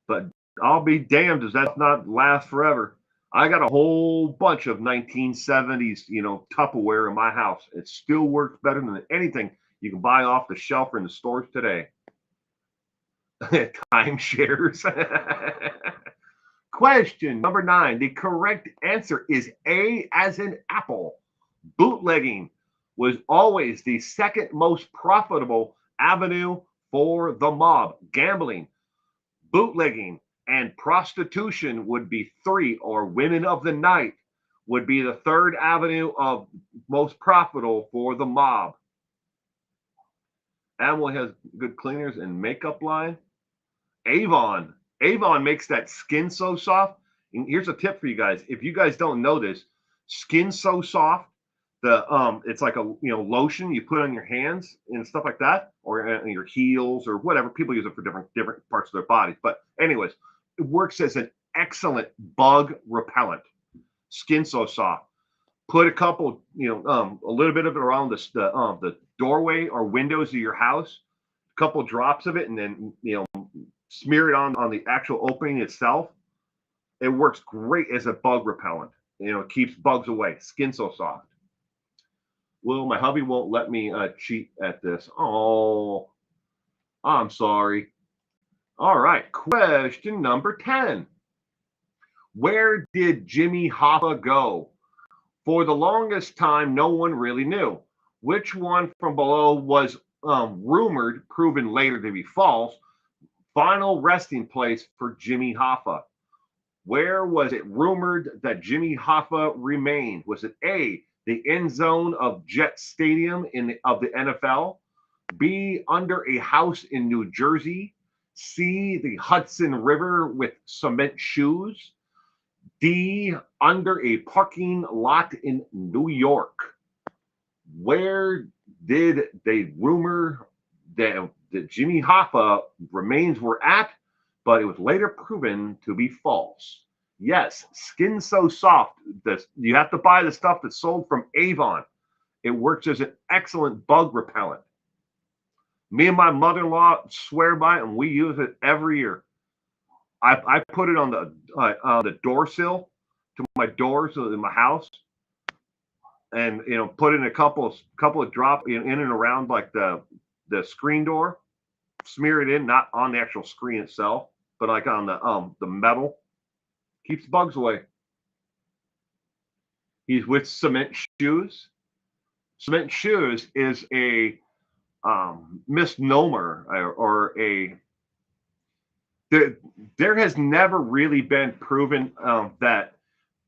But I'll be damned does that not last forever. I got a whole bunch of 1970s, Tupperware in my house. It still works better than anything you can buy off the shelf or in the stores today. Timeshares. Question number 9. The correct answer is A as in apple. Bootlegging was always the second most profitable avenue for the mob. Gambling, bootlegging, and prostitution would be 3, or women of the night would be the third avenue of most profitable for the mob. Amway has good cleaners and makeup line. Avon makes that Skin So Soft. And here's a tip for you guys. If you guys don't know this, Skin So Soft, it's like a lotion you put on your hands and stuff like that, or your heels or whatever. People use it for different parts of their bodies. But anyways, it works as an excellent bug repellent. Skin So Soft. Put a couple, a little bit of it around the doorway or windows of your house. A couple drops of it, and then smear it on the actual opening itself. It works great as a bug repellent. It keeps bugs away. Skin So Soft. Well, my hubby won't let me cheat at this. Oh, I'm sorry. All right, question number 10. Where did Jimmy Hoffa go? For the longest time, no one really knew. Which one from below was rumored, proven later to be false, final resting place for Jimmy Hoffa? Where was it rumored that Jimmy Hoffa remained? Was it A, the end zone of Jet Stadium of the NFL, B, under a house in New Jersey, C, the Hudson River with cement shoes, D, under a parking lot in New York? Where did they rumor that Jimmy Hoffa remains were at, but it was later proven to be false? Yes, Skin So Soft. You have to buy the stuff that's sold from Avon. It works as an excellent bug repellent. Me and my mother-in-law swear by it, and we use it every year. I put it on the door sill to my doors in my house, and put in a couple of drops in and around like the screen door. Smear it in, not on the actual screen itself, but like on the metal. Keeps bugs away. He's with cement shoes. Cement shoes is a misnomer or a there has never really been proven that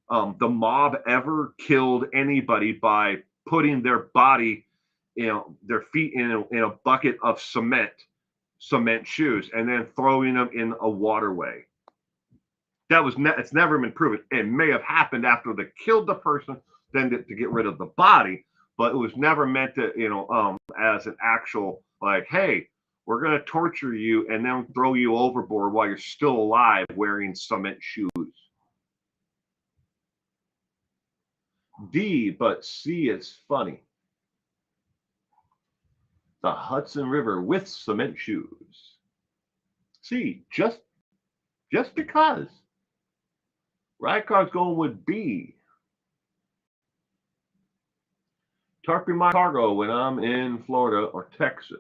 the mob ever killed anybody by putting their body, their feet in a bucket of cement shoes, and then throwing them in a waterway. It's never been proven. It may have happened after they killed the person, then to get rid of the body, but it was never meant to, as an actual, like, hey, we're going to torture you and then throw you overboard while you're still alive wearing cement shoes. D, but C is funny. The Hudson River with cement shoes. C, just because. Rykar's going with B. Tarping my cargo when I'm in Florida or Texas.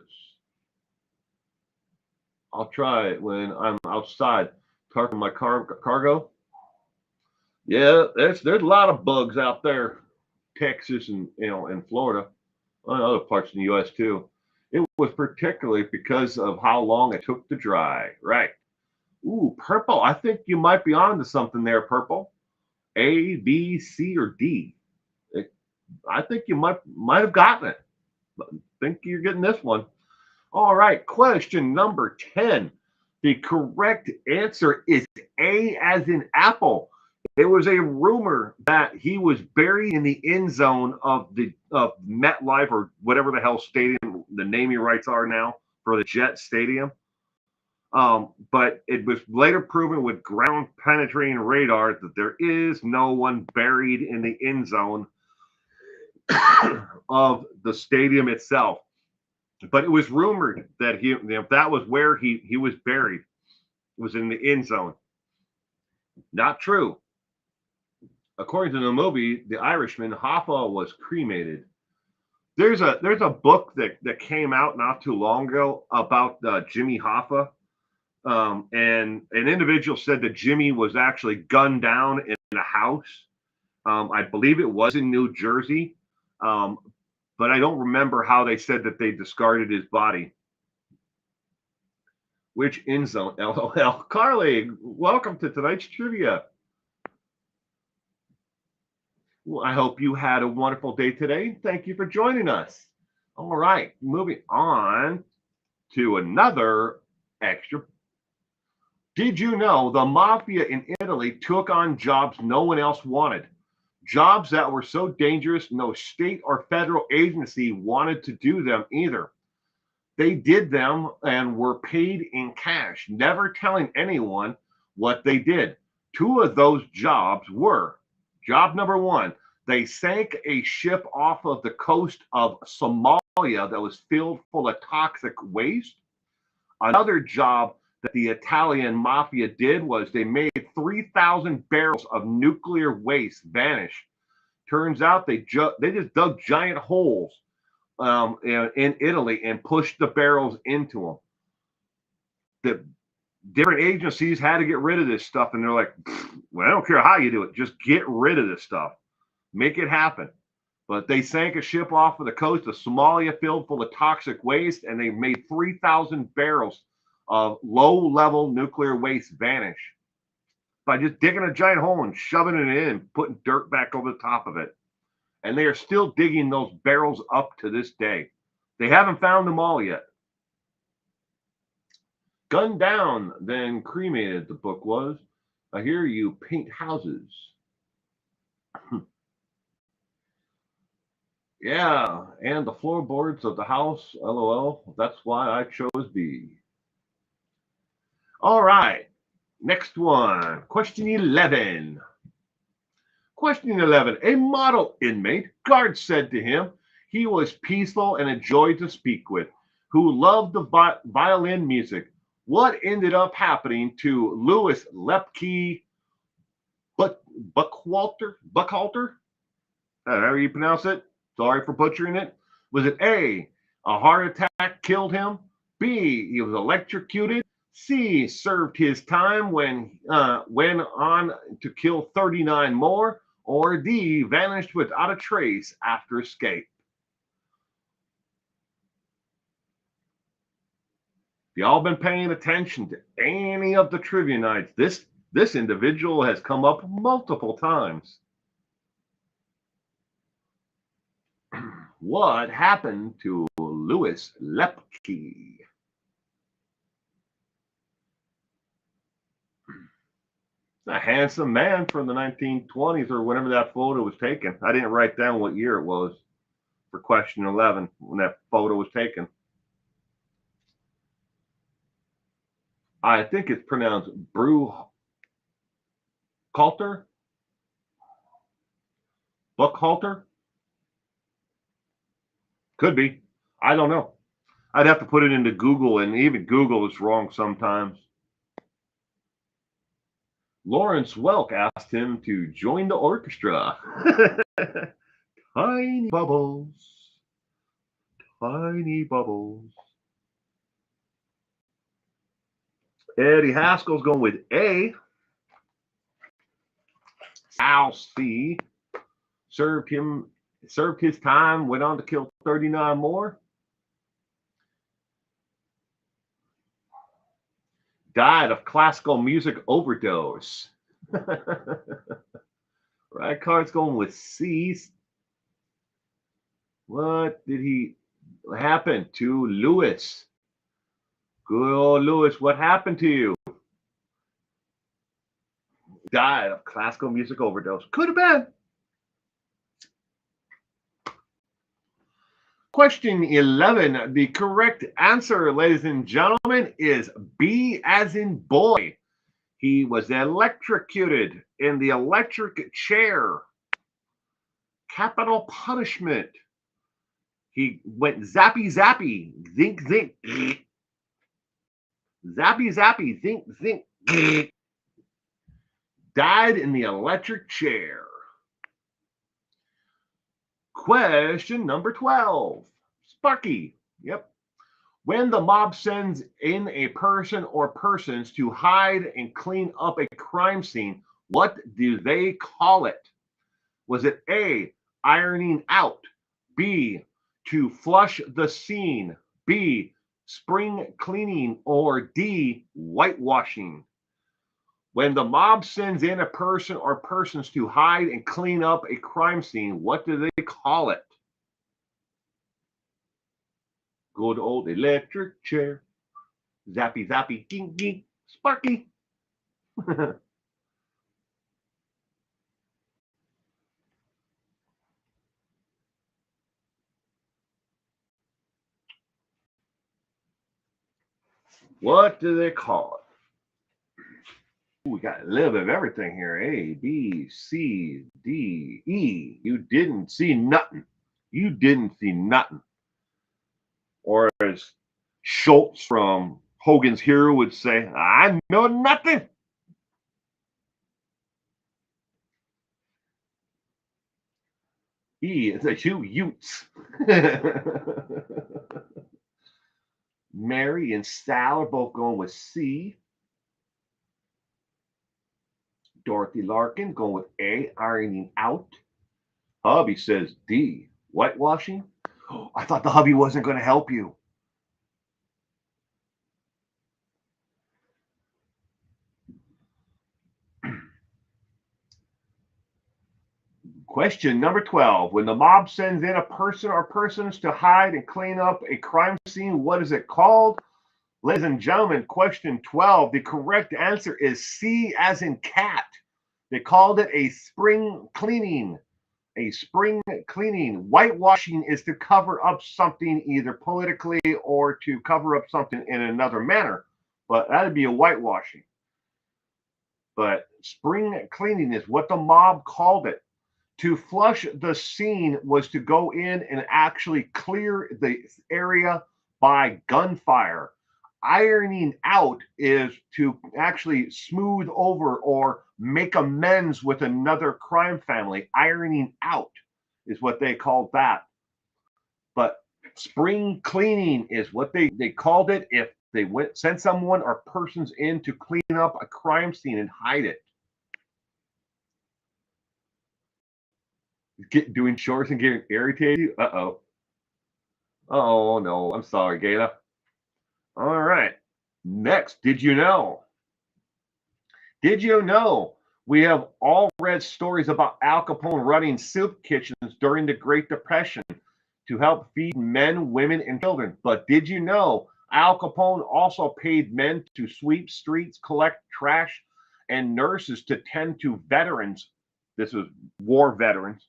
I'll try it when I'm outside tarping my cargo. Yeah, there's a lot of bugs out there, Texas and and Florida, and other parts of the U.S. too. It was particularly because of how long it took to dry. Right. Ooh, purple. I think you might be on to something there, purple. A, B, C, or D. I think you might have gotten it. I think you're getting this one. All right, question number 10. The correct answer is A as in apple. It was a rumor that he was buried in the end zone of MetLife or whatever the hell stadium the naming rights are now for the Jet Stadium. But it was later proven with ground penetrating radar that there is no one buried in the end zone of the stadium itself. But it was rumored that that was where he was buried, was in the end zone. Not true. According to the movie The Irishman, Hoffa was cremated. There's a book that came out not too long ago about Jimmy Hoffa. And an individual said that Jimmy was actually gunned down in a house. I believe it was in New Jersey. But I don't remember how they said that they discarded his body. Which end zone? LOL. Carly, welcome to tonight's trivia. Well, I hope you had a wonderful day today. Thank you for joining us. All right, moving on to another extra. Did you know the Mafia in Italy took on jobs no one else wanted? Jobs that were so dangerous, no state or federal agency wanted to do them either. They did them and were paid in cash, never telling anyone what they did. Two of those jobs were: job number one, they sank a ship off of the coast of Somalia that was filled full of toxic waste. Another job that the Italian Mafia did was they made 3,000 barrels of nuclear waste vanish. Turns out they just dug giant holes in Italy and pushed the barrels into them. The different agencies had to get rid of this stuff, and they're like, well, I don't care how you do it, just get rid of this stuff, make it happen. But they sank a ship off of the coast of Somalia filled full of toxic waste, and they made 3,000 barrels of low-level nuclear waste vanish by just digging a giant hole and shoving it in, putting dirt back over the top of it. And they are still digging those barrels up to this day. They haven't found them all yet. Gunned down, then cremated, the book was. I hear you paint houses. Yeah, and the floorboards of the house, LOL. That's why I chose B. All right, next one. Question 11. Question 11. A model inmate, guard said to him, he was peaceful and a joy to speak with, who loved the violin music. What ended up happening to Louis Lepke Buckhalter? However you pronounce it. Sorry for butchering it. Was it A, a heart attack killed him? B, he was electrocuted? C, served his time when went on to kill 39 more? Or D, vanished without a trace after escape? y'all been paying attention to any of the trivia nights, this individual has come up multiple times. What happened to Louis Lepke? A handsome man from the 1920s or whenever that photo was taken. I didn't write down what year it was for question 11 when that photo was taken. I think it's pronounced Buckhalter? Buckhalter? Could be. I don't know. I'd have to put it into Google, and even Google is wrong sometimes. Lawrence Welk asked him to join the orchestra. Tiny bubbles. Tiny bubbles. Eddie Haskell's going with A. Al C. Served his time, went on to kill 39 more. Died of classical music overdose. Right card's going with C. What did happen to Lewis? Good old Lewis, what happened to you? Died of classical music overdose. Could have been. Question 11. The correct answer, ladies and gentlemen, is B as in boy. He was electrocuted in the electric chair. Capital punishment. He went zappy zappy, zink zink. Zappy zappy, zink zink. Died in the electric chair. Question number 12. Sparky. Yep. When the mob sends in a person or persons to hide and clean up a crime scene, what do they call it? Was it A, ironing out, B, to flush the scene, B, spring cleaning, or D, whitewashing? When the mob sends in a person or persons to hide and clean up a crime scene, what do they call it? Good old electric chair. Zappy, zappy, gink, gink, Sparky. What do they call it? Ooh, we got a little bit of everything here. A, B, C, D, E. You didn't see nothing. You didn't see nothing. Or as Schultz from Hogan's Hero would say, I know nothing. E is a two Utes. Mary and Sal are both going with C. Dorothy Larkin going with A, ironing out. Hubby says D, whitewashing. Oh, I thought the hubby wasn't going to help you. Question number 12. When the mob sends in a person or persons to hide and clean up a crime scene, what is it called? Ladies and gentlemen, question 12. The correct answer is C as in cat. They called it a spring cleaning. A spring cleaning. Whitewashing is to cover up something either politically or to cover up something in another manner. But that'd be a whitewashing. But spring cleaning is what the mob called it. To flush the scene was to go in and actually clear the area by gunfire. Ironing out is to actually smooth over or make amends with another crime family. Ironing out is what they called that. But spring cleaning is what they called it if they sent someone or persons in to clean up a crime scene and hide it. Doing shorts and getting irritated? Uh-oh. Oh, no. I'm sorry, Gayla. All right. Next, did you know? Did you know we have all read stories about Al Capone running soup kitchens during the Great Depression to help feed men, women, and children? But did you know Al Capone also paid men to sweep streets, collect trash, and nurses to tend to veterans? This was war veterans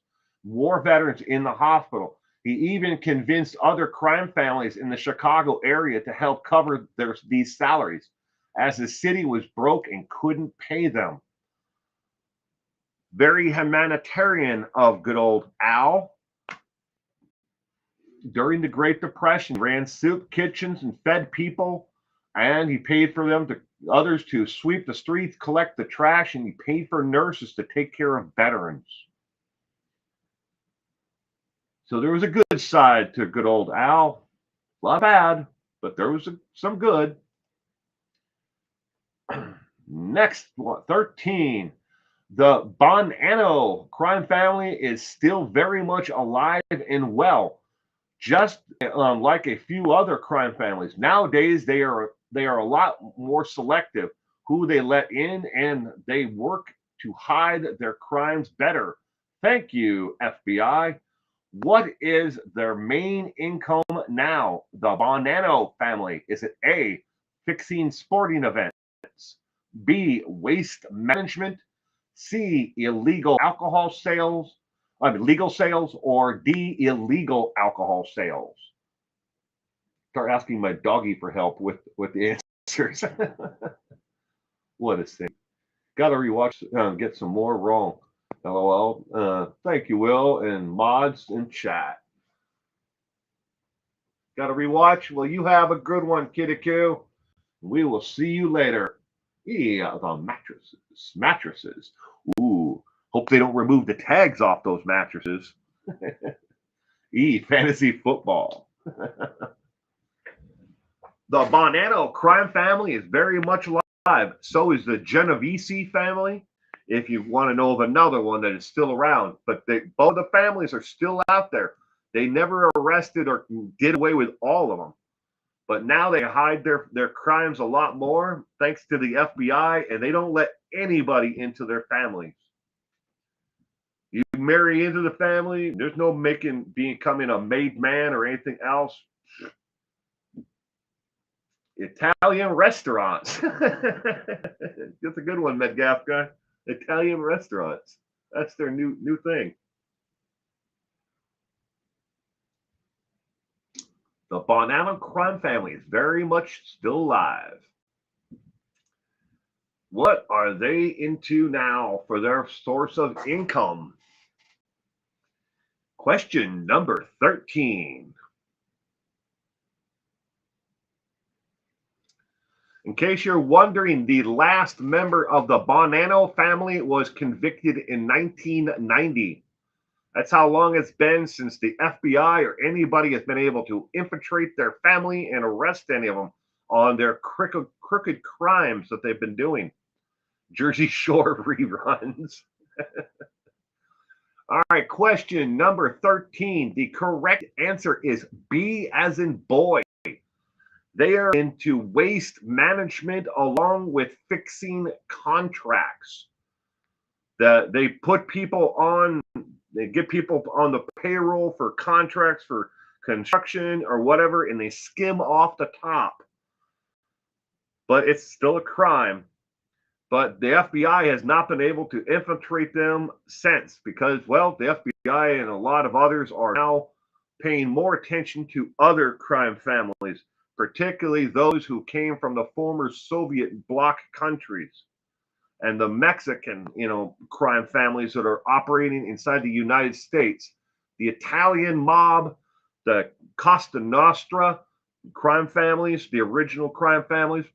in the hospital. He even convinced other crime families in the Chicago area to help cover these salaries, as the city was broke and couldn't pay them. Very humanitarian of good old Al. During the Great Depression, ran soup kitchens and fed people, and he paid for them to others to sweep the streets, collect the trash, and he paid for nurses to take care of veterans. So there was a good side to good old Al. A lot bad, but there was some good. Next one, 13. The Bonanno crime family is still very much alive and well, just like a few other crime families. Nowadays, they are a lot more selective who they let in, and they work to hide their crimes better. Thank you, FBI. What is their main income now? The Bonanno family. Is it A, fixing sporting events, B, waste management, C, illegal alcohol sales, legal sales, or D, illegal alcohol sales? Start asking my doggy for help with the answers. What a thing. Got to rewatch, get some more wrong. LOL. Thank you, Will, and mods in chat. Got to rewatch? Well, you have a good one, Kitty. We will see you later. Yeah, the mattresses. Ooh, hope they don't remove the tags off those mattresses. Fantasy football. The Bonanno crime family is very much alive. So is the Genovese family, if you want to know of another one that is still around. But both the families are still out there. They never arrested or did away with all of them. But now they hide their crimes a lot more thanks to the FBI, and they don't let anybody into their families. You marry into the family, there's no becoming a made man or anything else. Italian restaurants. That's a good one, Medgaff guy. Italian restaurants. That's their new thing. The Bonanno crime family is very much still alive. What are they into now for their source of income? Question number 13. In case you're wondering, the last member of the Bonanno family was convicted in 1990. That's how long it's been since the FBI or anybody has been able to infiltrate their family and arrest any of them on their crooked crimes that they've been doing. Jersey Shore reruns. All right, question number 13. The correct answer is B as in boy. They are into waste management along with fixing contracts. They put people on, they get people on the payroll for contracts for construction or whatever, and they skim off the top. But it's still a crime. But the FBI has not been able to infiltrate them since because, well, the FBI and a lot of others are now paying more attention to other crime families, particularly those who came from the former Soviet bloc countries and the Mexican, crime families that are operating inside the United States. The Italian mob, the Costa Nostra crime families, the original crime families,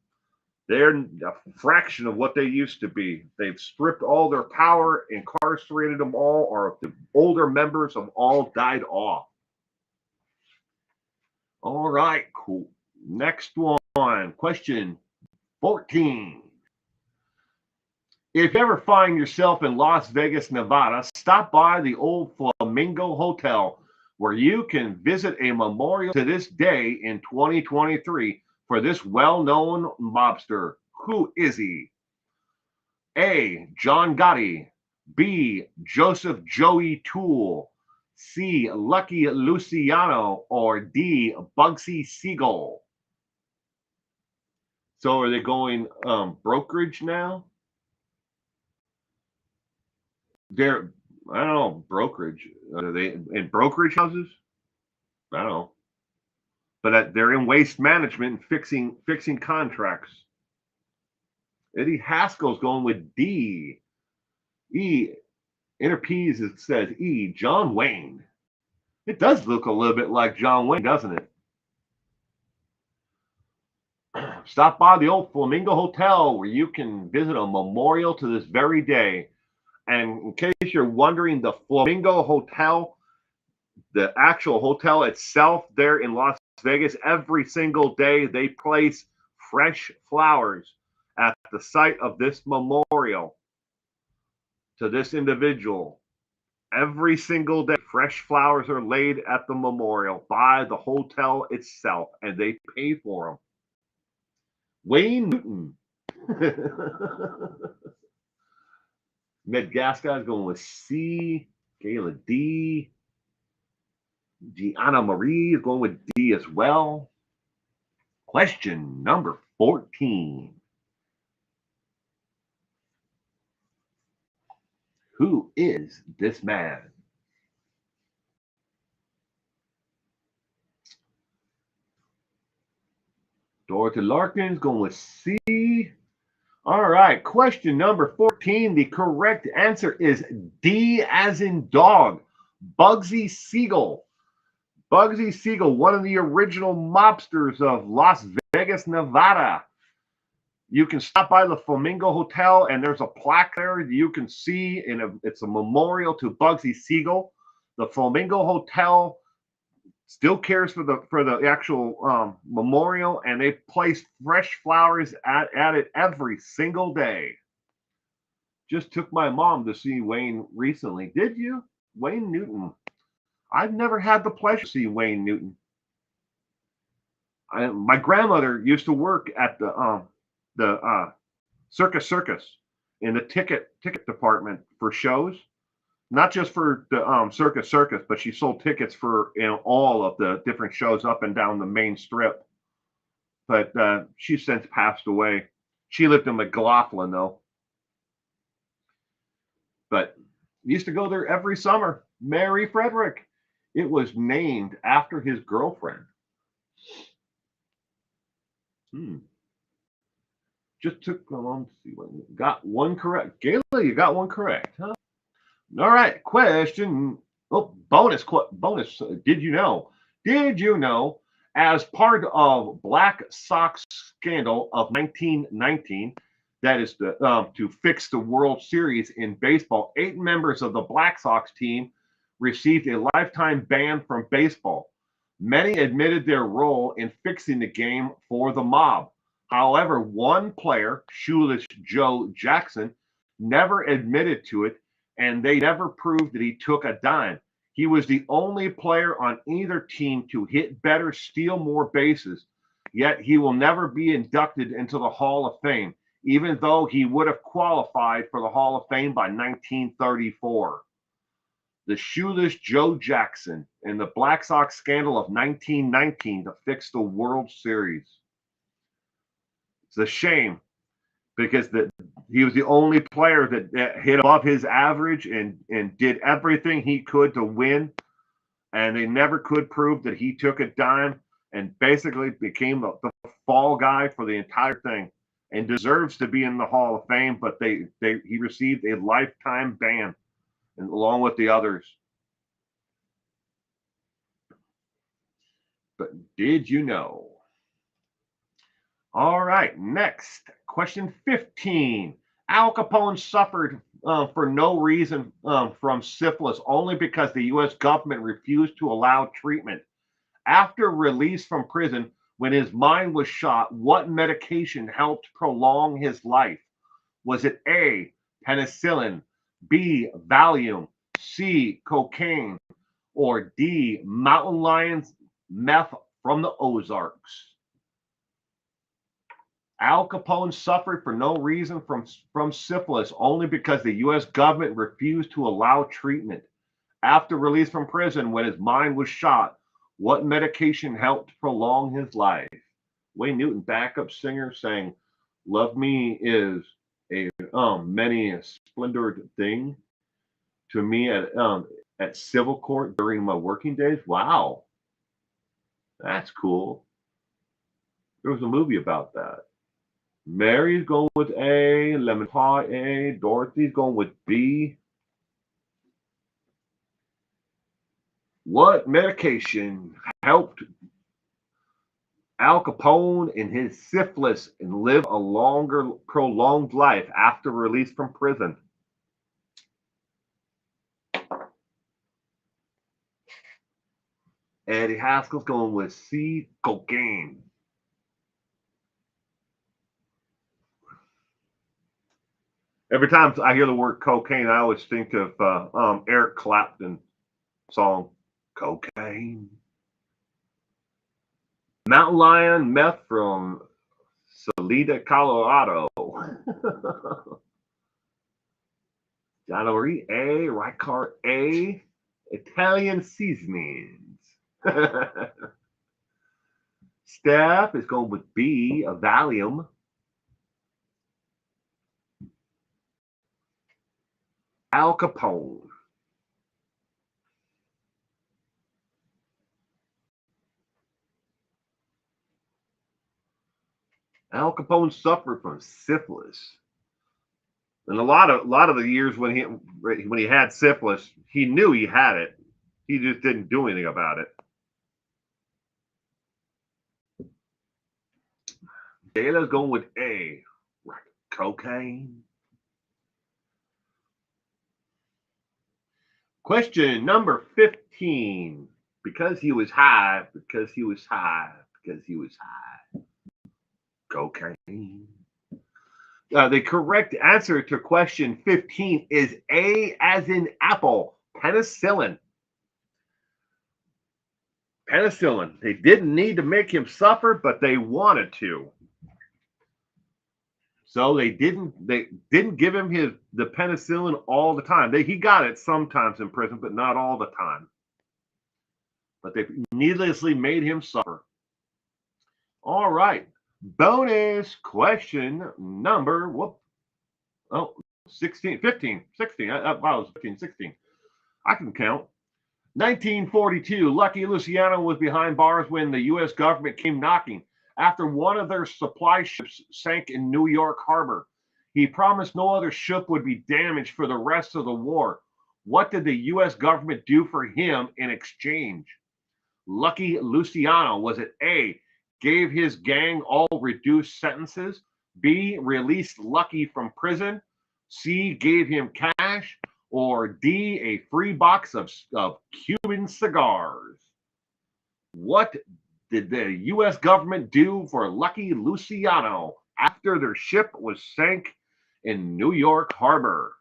they're a fraction of what they used to be. They've stripped all their power, incarcerated them all, or the older members have all died off. All right, cool. Next one, question 14. If you ever find yourself in Las Vegas, Nevada, stop by the old Flamingo Hotel, where you can visit a memorial to this day in 2023 for this well-known mobster. Who is he? A. John Gotti. B. Joseph Joey Toole. C. Lucky Luciano. Or D. Bugsy Siegel. So are they going brokerage now? They're, I don't know, brokerage. Are they in brokerage houses? I don't know. But they're in waste management and fixing contracts. Eddie Haskell's going with D. E. Interpees, it says E. John Wayne. It does look a little bit like John Wayne, doesn't it? Stop by the old Flamingo Hotel where you can visit a memorial to this very day. And in case you're wondering, the Flamingo Hotel, the actual hotel itself there in Las Vegas, every single day they place fresh flowers at the site of this memorial to this individual. Every single day, fresh flowers are laid at the memorial by the hotel itself, and they pay for them. Wayne Newton. Med Gas Guy's going with C. Kayla D. Gianna Marie is going with D as well. Question number 14. Who is this man? Dorothy Larkin's going with C. All right, question number 14. The correct answer is D as in dog. Bugsy Siegel. Bugsy Siegel, one of the original mobsters of Las Vegas, Nevada. You can stop by the Flamingo Hotel, and there's a plaque there you can see, and it's a memorial to Bugsy Siegel. The Flamingo Hotel still cares for the actual memorial, and they place fresh flowers at it every single day. Just took my mom to see Wayne recently. Did you? Wayne Newton. I've never had the pleasure to see Wayne Newton. My grandmother used to work at the Circus in the ticket department for shows, not just for the Circus, but she sold tickets for all of the different shows up and down the main strip. But she's since passed away. She lived in McLaughlin though. But used to go there every summer. Mary Frederick. It was named after his girlfriend. Just took a long to see one. Got one correct. Gayla, you got one correct, huh? All right, question. Oh, bonus. Did you know? As part of Black Sox scandal of 1919, that is to fix the World Series in baseball, 8 members of the Black Sox team received a lifetime ban from baseball. Many admitted their role in fixing the game for the mob. However, one player, Shoeless Joe Jackson, never admitted to it, and they never proved that he took a dime. He was the only player on either team to hit better, steal more bases, yet he will never be inducted into the Hall of Fame, even though he would have qualified for the Hall of Fame by 1934. The Shoeless Joe Jackson and the Black Sox scandal of 1919 to fix the World Series. It's a shame because he was the only player that hit above his average and did everything he could to win, and they never could prove that he took a dime, and basically became the fall guy for the entire thing, and deserves to be in the Hall of Fame, but he received a lifetime ban, and along with the others. But did you know? All right, next question 15. Al Capone suffered for no reason from syphilis, only because the U.S. government refused to allow treatment. After release from prison, when his mind was shot, what medication helped prolong his life? Was it A, penicillin, B, Valium, C, cocaine, or D, mountain lions meth from the Ozarks? Al Capone suffered for no reason from syphilis only because the U.S. government refused to allow treatment. After release from prison, when his mind was shot, what medication helped prolong his life? Wayne Newton, backup singer, sang, "Love Me is a many a splendored thing to me at civil court during my working days." Wow, that's cool. There was a movie about that. Mary's going with A, Lemon Pie A, Dorothy's going with B. What medication helped Al Capone in his syphilis and live a longer, prolonged life after release from prison? Eddie Haskell's going with C, cocaine. Every time I hear the word cocaine, I always think of Eric Clapton song, "Cocaine." Mountain Lion meth from Salida, Colorado. John Marie A, Ricard A, Italian seasonings. Steph is going with B, a Valium. Al Capone. Al Capone suffered from syphilis, and a lot of the years when he had syphilis, he knew he had it. He just didn't do anything about it. Jayla's going with A, cocaine. Question number 15. Because he was high, because he was high, because he was high. Cocaine. The correct answer to question 15 is A as in apple, penicillin. Penicillin. They didn't need to make him suffer, but they wanted to. So they didn't give him the penicillin all the time. He got it sometimes in prison, but not all the time. But they needlessly made him suffer. All right. Bonus question number 16, 15, 16. I was 15, 16. I can count. 1942, Lucky Luciano was behind bars when the U.S. government came knocking after one of their supply ships sank in New York Harbor. He promised no other ship would be damaged for the rest of the war. What did the U.S. government do for him in exchange? Lucky Luciano, was it A, gave his gang all reduced sentences, B, released Lucky from prison, C, gave him cash, or D, a free box of Cuban cigars? What did the U.S. government do for Lucky Luciano after their ship was sank in New York Harbor?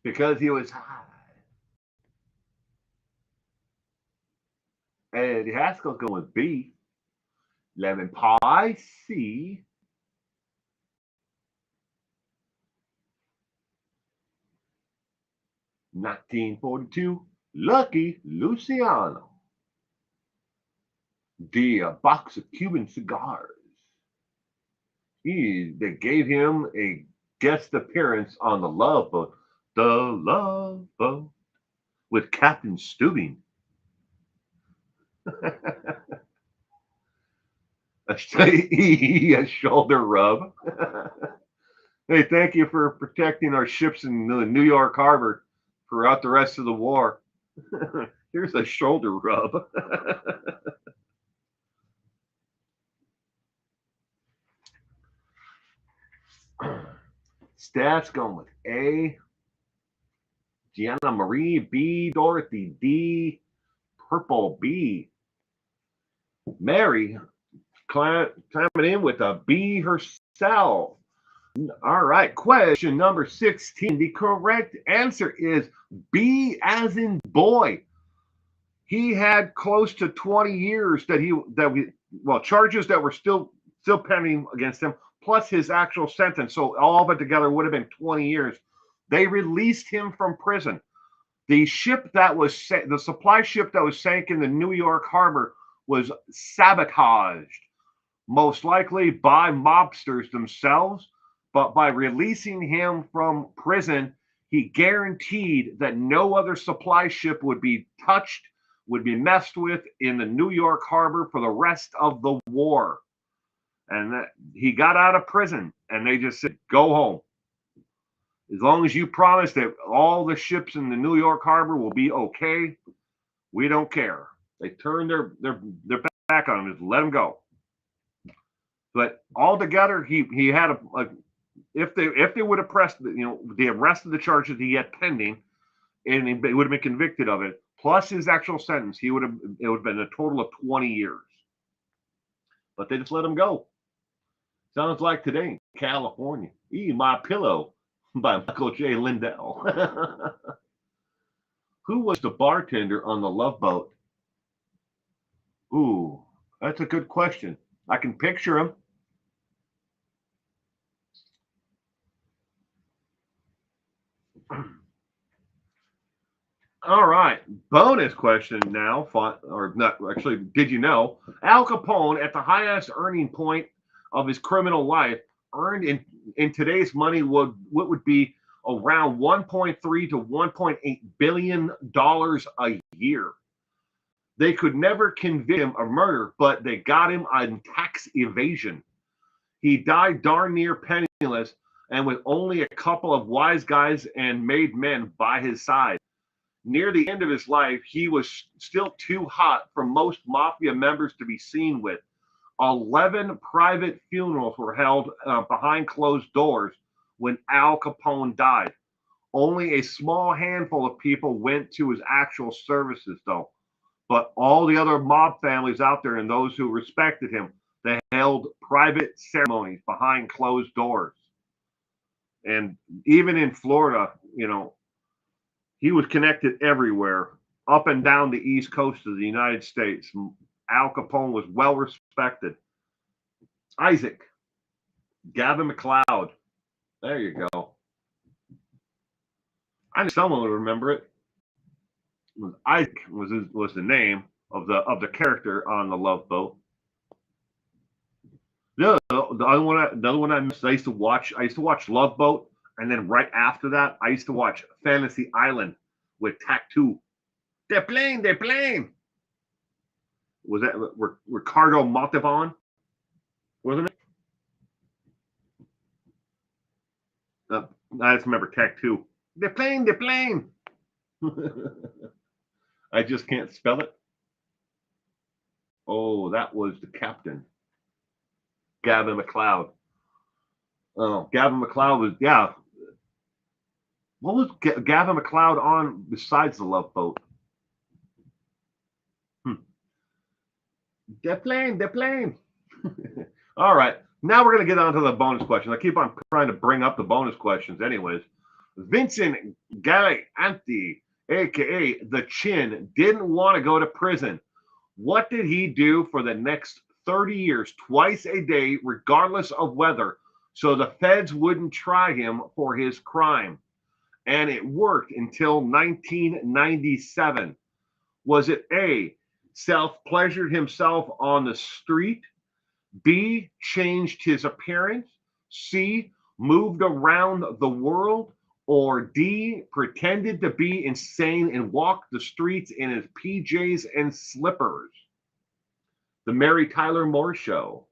Because he was high. And Haskell's going with B. Lemon pie, C. 1942, Lucky Luciano. D, a box of Cuban cigars. They gave him a guest appearance on the Love Boat. The Love Boat with Captain Steubing. A shoulder rub. Hey, thank you for protecting our ships in the New York Harbor throughout the rest of the war. Here's a shoulder rub. Stats going with A. Gianna Marie, B. Dorothy, D. Purple, B. Mary climbing in with a B herself. All right, question number 16. The correct answer is B as in boy. He had close to 20 years charges that were still pending against him, plus his actual sentence. So all of it together would have been 20 years. They released him from prison. The supply ship that was sank in the New York harbor was sabotaged, most likely by mobsters themselves. But by releasing him from prison, he guaranteed that no other supply ship would be touched, would be messed with in the New York harbor for the rest of the war. And that he got out of prison, and they just said, "Go home. As long as you promise that all the ships in the New York harbor will be okay, we don't care." They turned their back on him, just let him go. But altogether, he had if they would have pressed the rest of the charges he had pending, and he would have been convicted of it, plus his actual sentence, it would have been a total of 20 years. But they just let him go. Sounds like today in California. Eat My Pillow by Michael J. Lindell. Who was the bartender on the Love Boat? Ooh, that's a good question. I can picture him. All right, bonus question now. Or not actually? Did you know Al Capone, at the highest earning point of his criminal life, earned in today's money what would be around 1.3 to 1.8 billion dollars a year. They could never convict him of murder, but they got him on tax evasion. He died darn near penniless and with only a couple of wise guys and made men by his side. Near the end of his life, he was still too hot for most Mafia members to be seen with. 11 private funerals were held behind closed doors when Al Capone died. Only a small handful of people went to his actual services, though. But all the other mob families out there and those who respected him, they held private ceremonies behind closed doors. And even in Florida, he was connected everywhere, up and down the East Coast of the United States. Al Capone was well respected. Isaac, Gavin McLeod. There you go. I knew someone would remember it. Isaac was the name of the character on the Love Boat. The other one I missed. I used to watch Love Boat, and then right after that, I used to watch Fantasy Island with Tattoo. They're playing. Was that Ricardo Montalban? Wasn't it? I just remember Tattoo. They're playing. I just can't spell it. Oh, that was the captain, Gavin McLeod. Oh, Gavin McLeod was, yeah. What was Gavin McLeod on besides the Love Boat? They're playing. All right. Now we're going to get on to the bonus questions. I keep on trying to bring up the bonus questions anyways. Vincent Galeanti, a.k.a. The Chin, didn't want to go to prison. What did he do for the next 30 years, twice a day, regardless of weather, so the feds wouldn't try him for his crime? And it worked until 1997. Was it A, self-pleasured himself on the street, B, changed his appearance, C, moved around the world, or D, pretended to be insane and walked the streets in his PJs and slippers? The Mary Tyler Moore Show.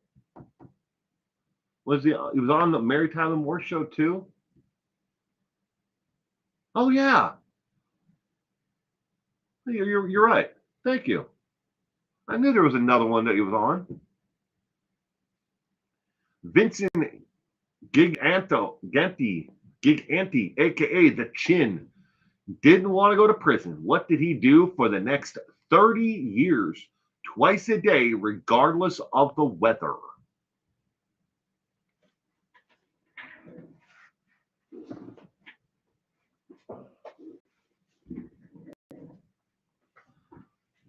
He was on the Mary Tyler Moore Show too? Oh yeah. You're right. Thank you. I knew there was another one that he was on. Vincent Giganti, aka The Chin, didn't want to go to prison. What did he do for the next 30 years, twice a day, regardless of the weather?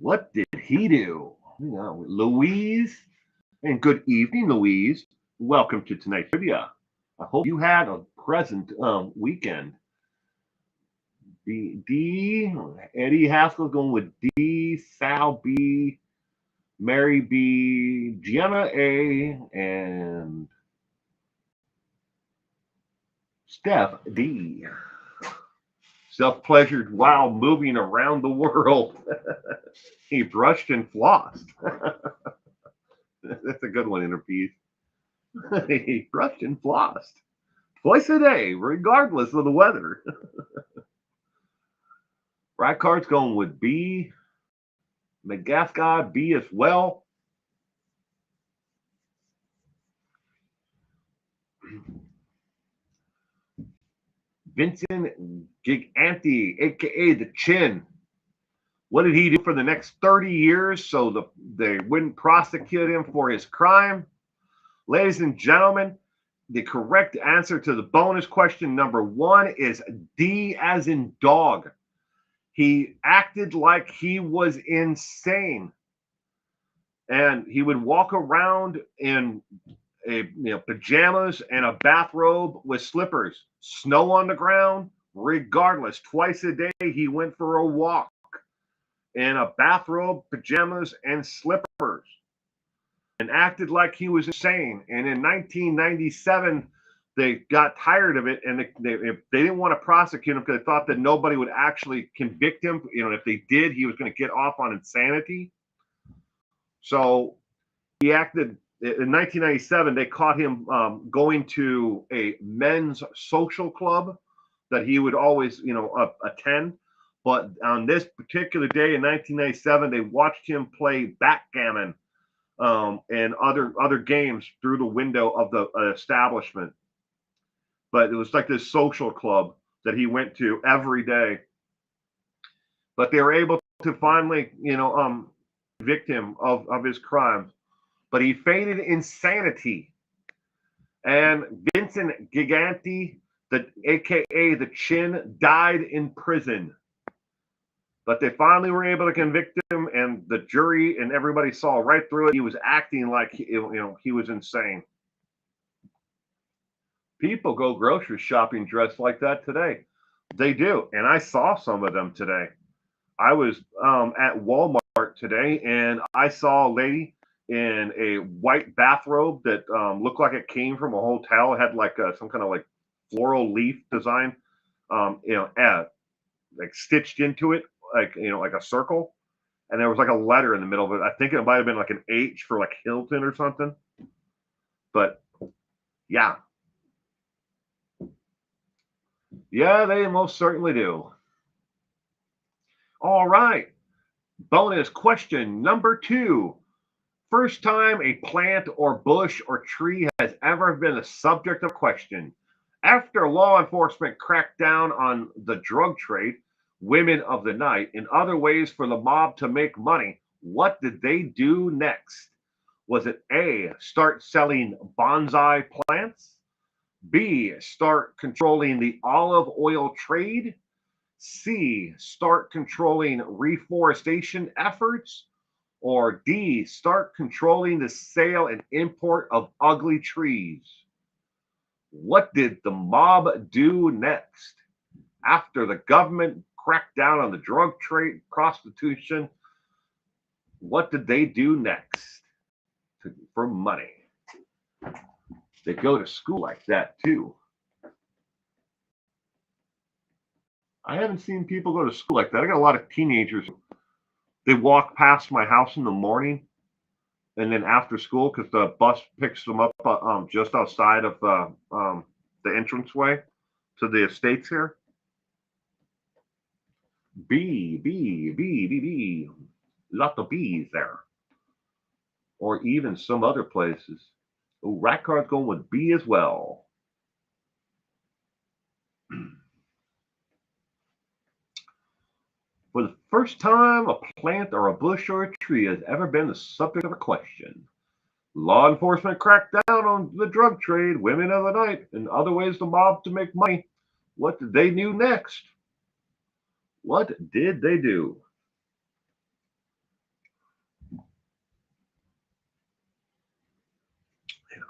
What did he do? Louise, and good evening, Louise. Welcome to tonight's trivia. I hope you had a pleasant weekend. D, Eddie Haskell's going with D, Sal B, Mary B, Gianna A, and Steph D. Self-pleasured while moving around the world. He brushed and flossed. That's a good one, Interpeace. He brushed and flossed twice a day, regardless of the weather. Right card's going with B. McGascott, B as well. Vincent Gigante, aka the Chin. What did he do for the next 30 years so they wouldn't prosecute him for his crime? Ladies and gentlemen, the correct answer to the bonus question number 1 is D as in dog. He acted like he was insane. And he would walk around in pajamas and a bathrobe with slippers, snow on the ground, regardless. Twice a day he went for a walk in a bathrobe, pajamas, and slippers, and acted like he was insane. And in 1997, they got tired of it, and they didn't want to prosecute him because they thought that nobody would actually convict him. If they did, he was going to get off on insanity. So he acted. In 1997, they caught him going to a men's social club that he would always, attend. But on this particular day in 1997, they watched him play backgammon and other games through the window of the establishment. But it was like this social club that he went to every day. But they were able to finally, convict him of his crimes. But he feigned insanity. And Vincent Gigante, aka the Chin, died in prison. But they finally were able to convict him, and the jury and everybody saw right through it. He was acting like he was insane. People go grocery shopping dressed like that today. They do, and I saw some of them today. I was at Walmart today, and I saw a lady in a white bathrobe that looked like it came from a hotel. It had like some kind of like floral leaf design, like stitched into it, like like a circle, and there was like a letter in the middle of it. I think it might have been like an H for like Hilton or something. But yeah, they most certainly do. All right, bonus question number 2. First time a plant or bush or tree has ever been the subject of question. After law enforcement cracked down on the drug trade, women of the night, and other ways for the mob to make money, what did they do next? Was it A, start selling bonsai plants? B, start controlling the olive oil trade? C, start controlling reforestation efforts? Or D, start controlling the sale and import of ugly trees? What did the mob do next? After the government cracked down on the drug trade, prostitution, what did they do next for money? They go to school like that too. I haven't seen people go to school like that. I got a lot of teenagers. They walk past my house in the morning, and then after school, because the bus picks them up just outside of the entranceway to the estates here. B. Lot of B's there. Or even some other places. Oh, rat card's going with B as well. For the first time, a plant or a bush or a tree has ever been the subject of a question. Law enforcement cracked down on the drug trade, women of the night, and other ways the mob to make money. What did they do next? What did they do?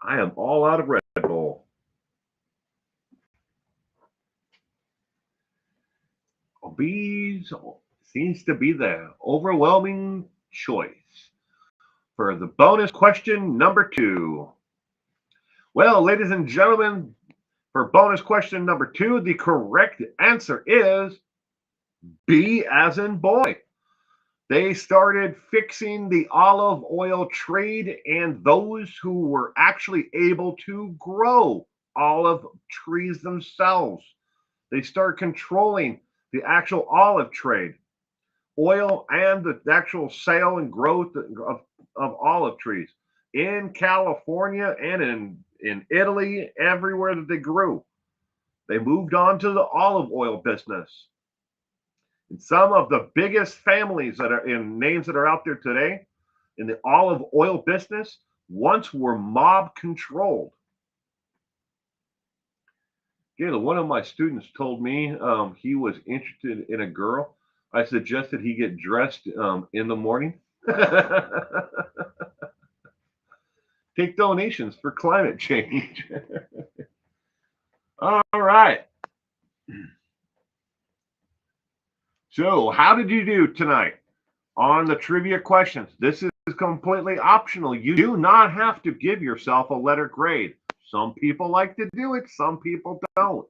I am all out of Red Bull. Bees seems to be the overwhelming choice for the bonus question number 2. Well, ladies and gentlemen, for bonus question number 2, the correct answer is B as in boy. They started fixing the olive oil trade, and those who were actually able to grow olive trees themselves. They started controlling the actual olive trade, oil, and the actual sale and growth of olive trees in California and in Italy, everywhere that they grew. They moved on to the olive oil business. And some of the biggest families that are in names that are out there today in the olive oil business once were mob controlled. Yeah, one of my students told me he was interested in a girl. I suggested he get dressed in the morning. Take donations for climate change. All right. So, how did you do tonight on the trivia questions? This is completely optional. You do not have to give yourself a letter grade. Some people like to do it, some people don't.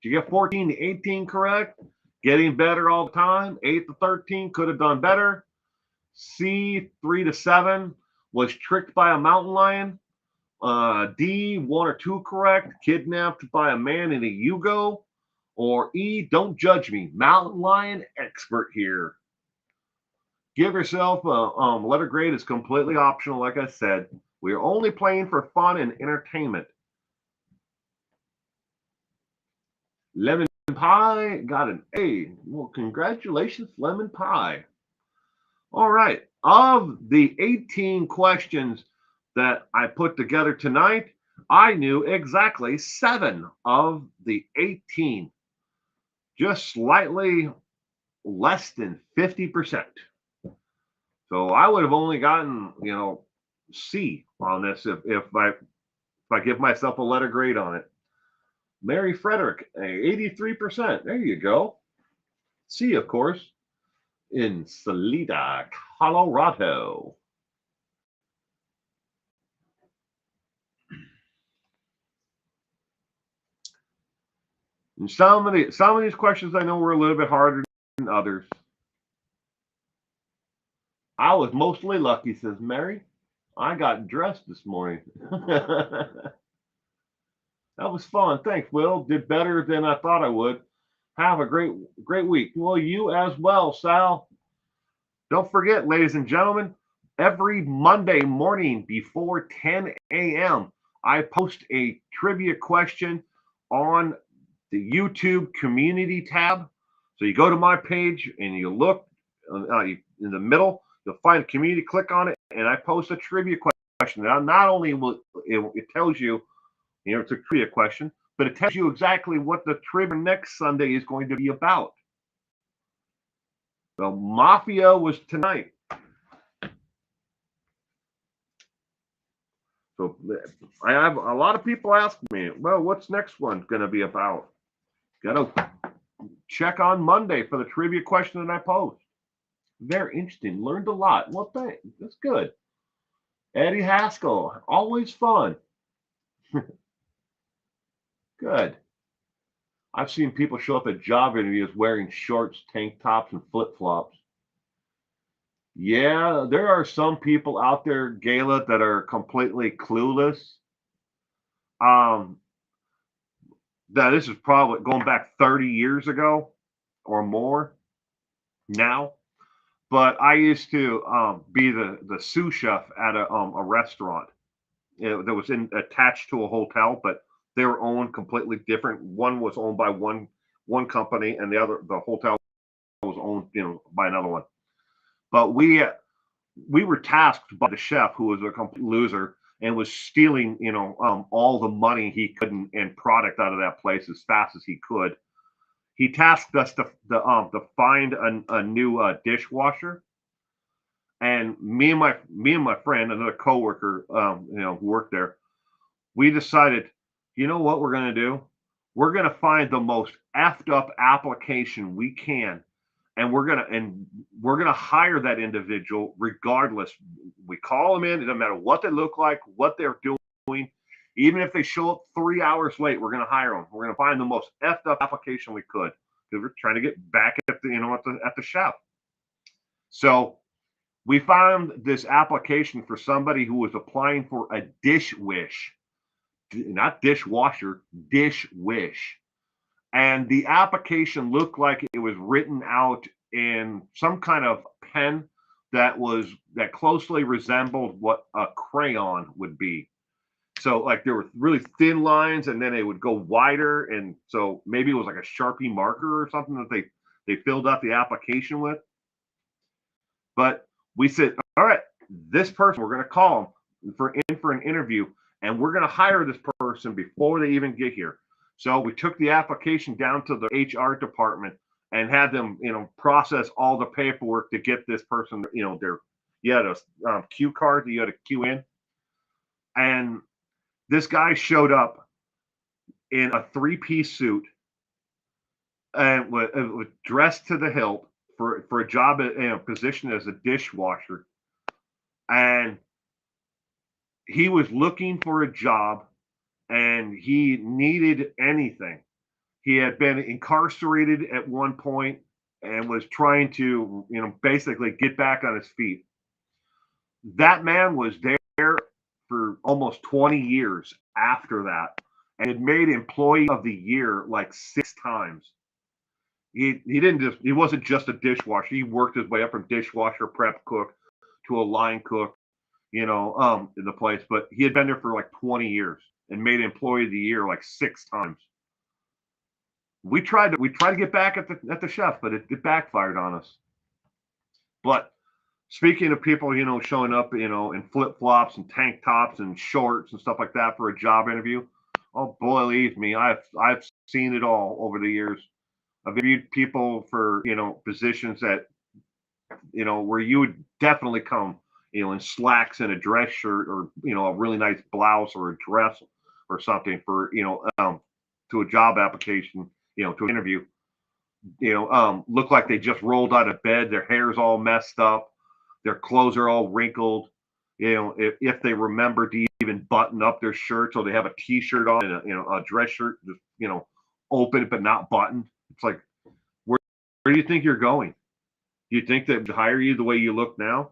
Did you get 14 to 18 correct? Getting better all the time. 8 to 13 could have done better. C, 3 to 7 was tricked by a mountain lion. D, 1 or 2 correct. Kidnapped by a man in a Yugo. Or E, don't judge me. Mountain lion expert here. Give yourself a letter grade is completely optional, like I said. We are only playing for fun and entertainment. Lemon Pie got an A. Well, congratulations, Lemon Pie. All right. Of the 18 questions that I put together tonight, I knew exactly 7 of the 18. Just slightly less than 50%. So I would have only gotten, C on this if I give myself a letter grade on it. Mary Frederick, 83%. There you go. C, of course, in Salida, Colorado. And some of these questions I know were a little bit harder than others. I was mostly lucky, says Mary. I got dressed this morning. That was fun. Thanks, Will. Did better than I thought I would. Have a great week. Well, you as well, Sal. Don't forget, ladies and gentlemen, every Monday morning before 10 a.m., I post a trivia question on the YouTube community tab. So you go to my page and you look in the middle, you'll find a community, click on it, and I post a trivia question. Now, not only will it tells you, it's a trivia question, but it tells you exactly what the trivia next Sunday is going to be about. So Mafia was tonight. So I have a lot of people ask me, well, what's next one going to be about? Got to check on Monday for the trivia question that I post. Very interesting. Learned a lot. Well, thanks. That's good. Eddie Haskell, always fun. Good. I've seen people show up at job interviews wearing shorts, tank tops, and flip-flops. Yeah, there are some people out there, Gala, that are completely clueless. That this is probably going back 30 years ago or more now. But I used to be the sous chef at a restaurant that was attached to a hotel, but they were owned completely different. One was owned by one company, and the hotel was owned by another one. But we were tasked by the chef, who was a complete loser and was stealing all the money he could and product out of that place as fast as he could. He tasked us to find a new dishwasher, and me and my friend, another coworker, who worked there, we decided, you know what we're going to do? We're going to find the most effed up application we can, and we're gonna hire that individual regardless. We call them in. It doesn't matter what they look like, what they're doing. Even if they show up 3 hours late, we're gonna hire them. We're gonna find the most effed up application we could because we're trying to get back at the at the chef. So we found this application for somebody who was applying for a dish wish, not dishwasher, dish wish. And the application looked like it was written out in some kind of pen that closely resembled what a crayon would be. So like there were really thin lines and then they would go wider, and so maybe it was like a Sharpie marker or something that they filled out the application with. But we said, all right, this person, we're going to call them for an interview, and we're going to hire this person before they even get here. So we took the application down to the HR department and had them, process all the paperwork to get this person, you had a queue card that you had to queue in. And this guy showed up in a three-piece suit and was dressed to the hilt for a job position as a dishwasher. And he was looking for a job and he needed anything. He had been incarcerated at one point and was trying to, basically get back on his feet. That man was there for almost 20 years after that and had made employee of the year like 6 times. He wasn't just a dishwasher. He worked his way up from dishwasher, prep cook to a line cook, in the place. But he had been there for like 20 years and made employee of the year like 6 times. We tried to get back at the chef, but it backfired on us. But speaking of people, showing up, in flip flops and tank tops and shorts and stuff like that for a job interview, oh, believe me, I've seen it all over the years. I've interviewed people for positions that where you would definitely come in slacks and a dress shirt, or a really nice blouse or a dress or something for to a job application, to an interview. Look like they just rolled out of bed. Their hair's all messed up. Their clothes are all wrinkled. If they remember to even button up their shirt, so they have a t-shirt on and a dress shirt, just open but not buttoned. It's like, where do you think you're going? Do you think that to hire you the way you look now?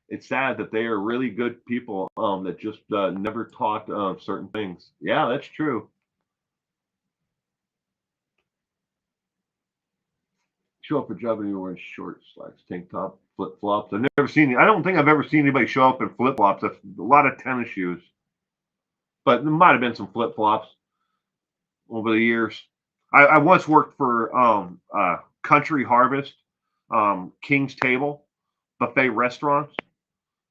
It's sad that they are really good people that just never taught certain things. Yeah, that's true. Show up for a job and you're wearing shorts, slacks, tank top, flip flops. I've never seen. I don't think I've ever seen anybody show up in flip flops. That's a lot of tennis shoes, but there might have been some flip flops over the years. I once worked for Country Harvest, King's Table buffet restaurants,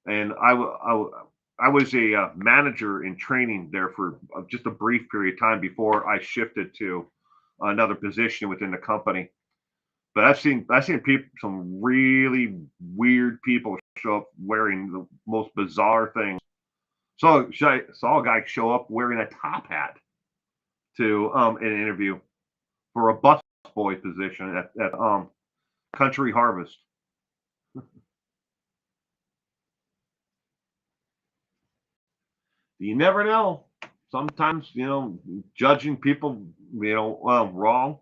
and I was a manager in training there for just a brief period of time before I shifted to another position within the company. But I've seen people, some really weird people show up wearing the most bizarre things. So I saw a guy show up wearing a top hat to an interview for a bus boy position at Country Harvest. You never know. Sometimes judging people wrong.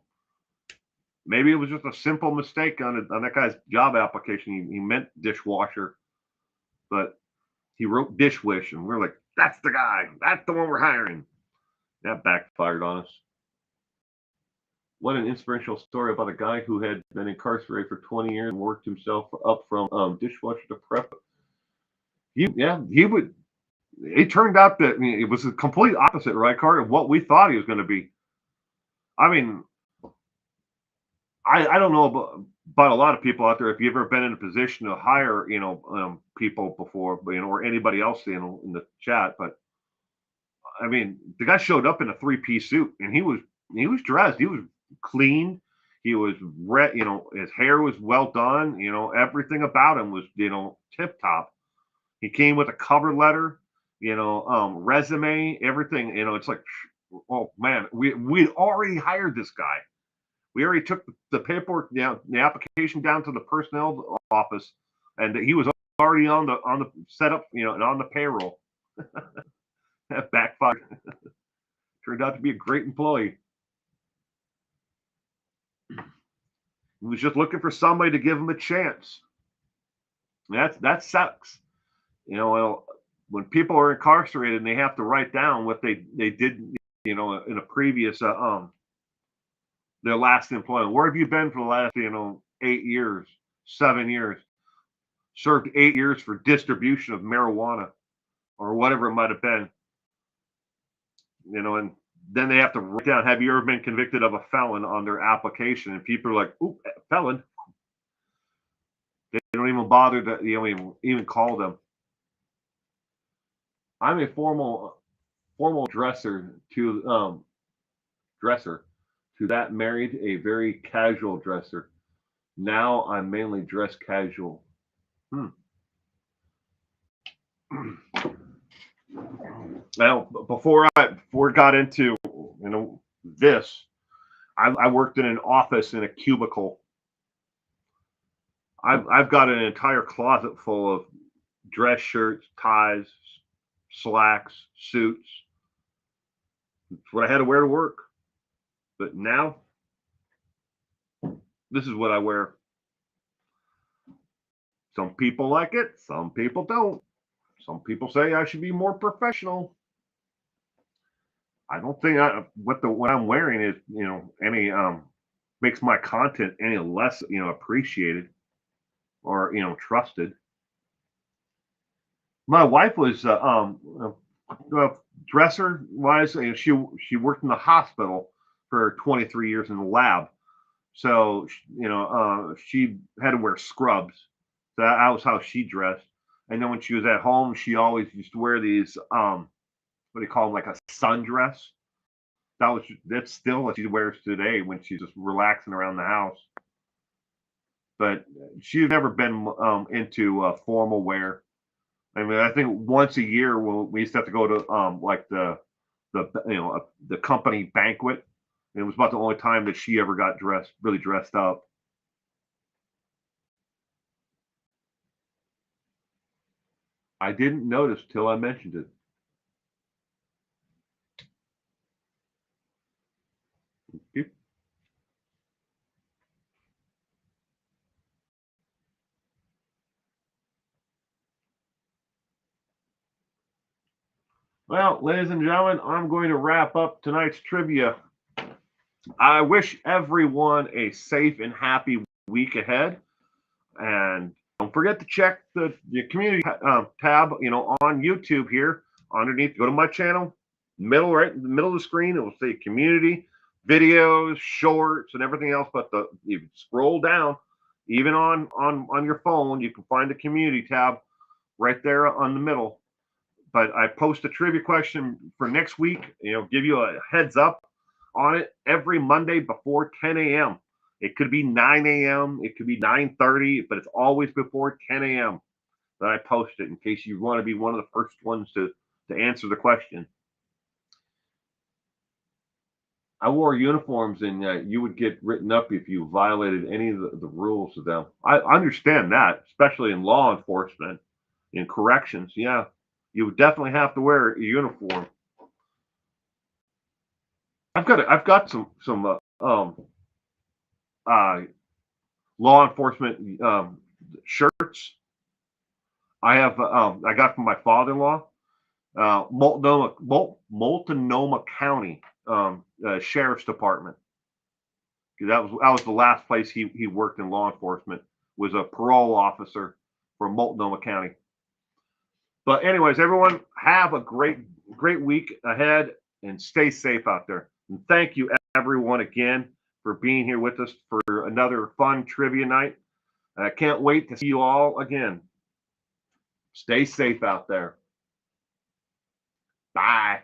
Maybe it was just a simple mistake on that guy's job application. He meant dishwasher, but he wrote dish wish, and we're like, that's the guy. That's the one we're hiring. That backfired on us. What an inspirational story about a guy who had been incarcerated for 20 years and worked himself up from dishwasher to prep. He would. It turned out that it was the complete opposite, right, Carter, of what we thought he was going to be. I mean, I don't know about a lot of people out there. If you've ever been in a position to hire, people before, or anybody else in the chat, but I mean, the guy showed up in a three-piece suit, and he was dressed. He was clean. He was red. His hair was well done. Everything about him was tip top. He came with a cover letter, resume, everything. It's like, oh man, we'd already hired this guy. We already took the paperwork down, the application down to the personnel office, and he was already on the setup, and on the payroll. That backfired. Turned out to be a great employee. He was just looking for somebody to give him a chance. That sucks. When people are incarcerated and they have to write down what they did, in a previous their last employment. Where have you been for the last 8 years, 7 years? Served 8 years for distribution of marijuana or whatever it might have been. And then they have to write down, have you ever been convicted of a felon on their application? And people are like, ooh, felon. They don't even bother to even call them. I'm a formal dresser to that married a very casual dresser. Now I'm mainly dressed casual. Now, before I got into this, I worked in an office in a cubicle. I've got an entire closet full of dress shirts, ties, slacks, suits. It's what I had to wear to work. But now, this is what I wear. Some people like it, some people don't. Some people say I should be more professional. I don't think what I'm wearing is any makes my content any less appreciated or trusted. My wife was dresser wise. She worked in the hospital for 23 years in the lab, so she had to wear scrubs. So that was how she dressed. And then when she was at home, she always used to wear these what do you call them, like a sundress. That's still what she wears today when she's just relaxing around the house. But she's never been into formal wear. I mean, I think once a year we used to have to go to like the company banquet. And it was about the only time that she ever got really dressed up. I didn't notice till I mentioned it. Well, ladies and gentlemen, I'm going to wrap up tonight's trivia. I wish everyone a safe and happy week ahead. And don't forget to check the community tab, on YouTube here underneath. Go to my channel, right in the middle of the screen. It will say community, videos, shorts, and everything else. But you scroll down, even on your phone, you can find the community tab right there on the middle. But I post a trivia question for next week. Give you a heads up on it every Monday before 10 a.m. It could be 9 a.m. It could be 9:30, but it's always before 10 a.m. that I post it in case you want to be one of the first ones to answer the question. I wore uniforms, and you would get written up if you violated any of the rules of them. I understand that, especially in law enforcement, in corrections. Yeah, you would definitely have to wear a uniform. I've got some law enforcement shirts. I got from my father-in-law, Multnomah County Sheriff's Department. That was the last place he worked in law enforcement. Was a parole officer for Multnomah County. But anyways, everyone, have a great week ahead and stay safe out there. And thank you everyone again for being here with us for another fun trivia night. I can't wait to see you all again. Stay safe out there. Bye.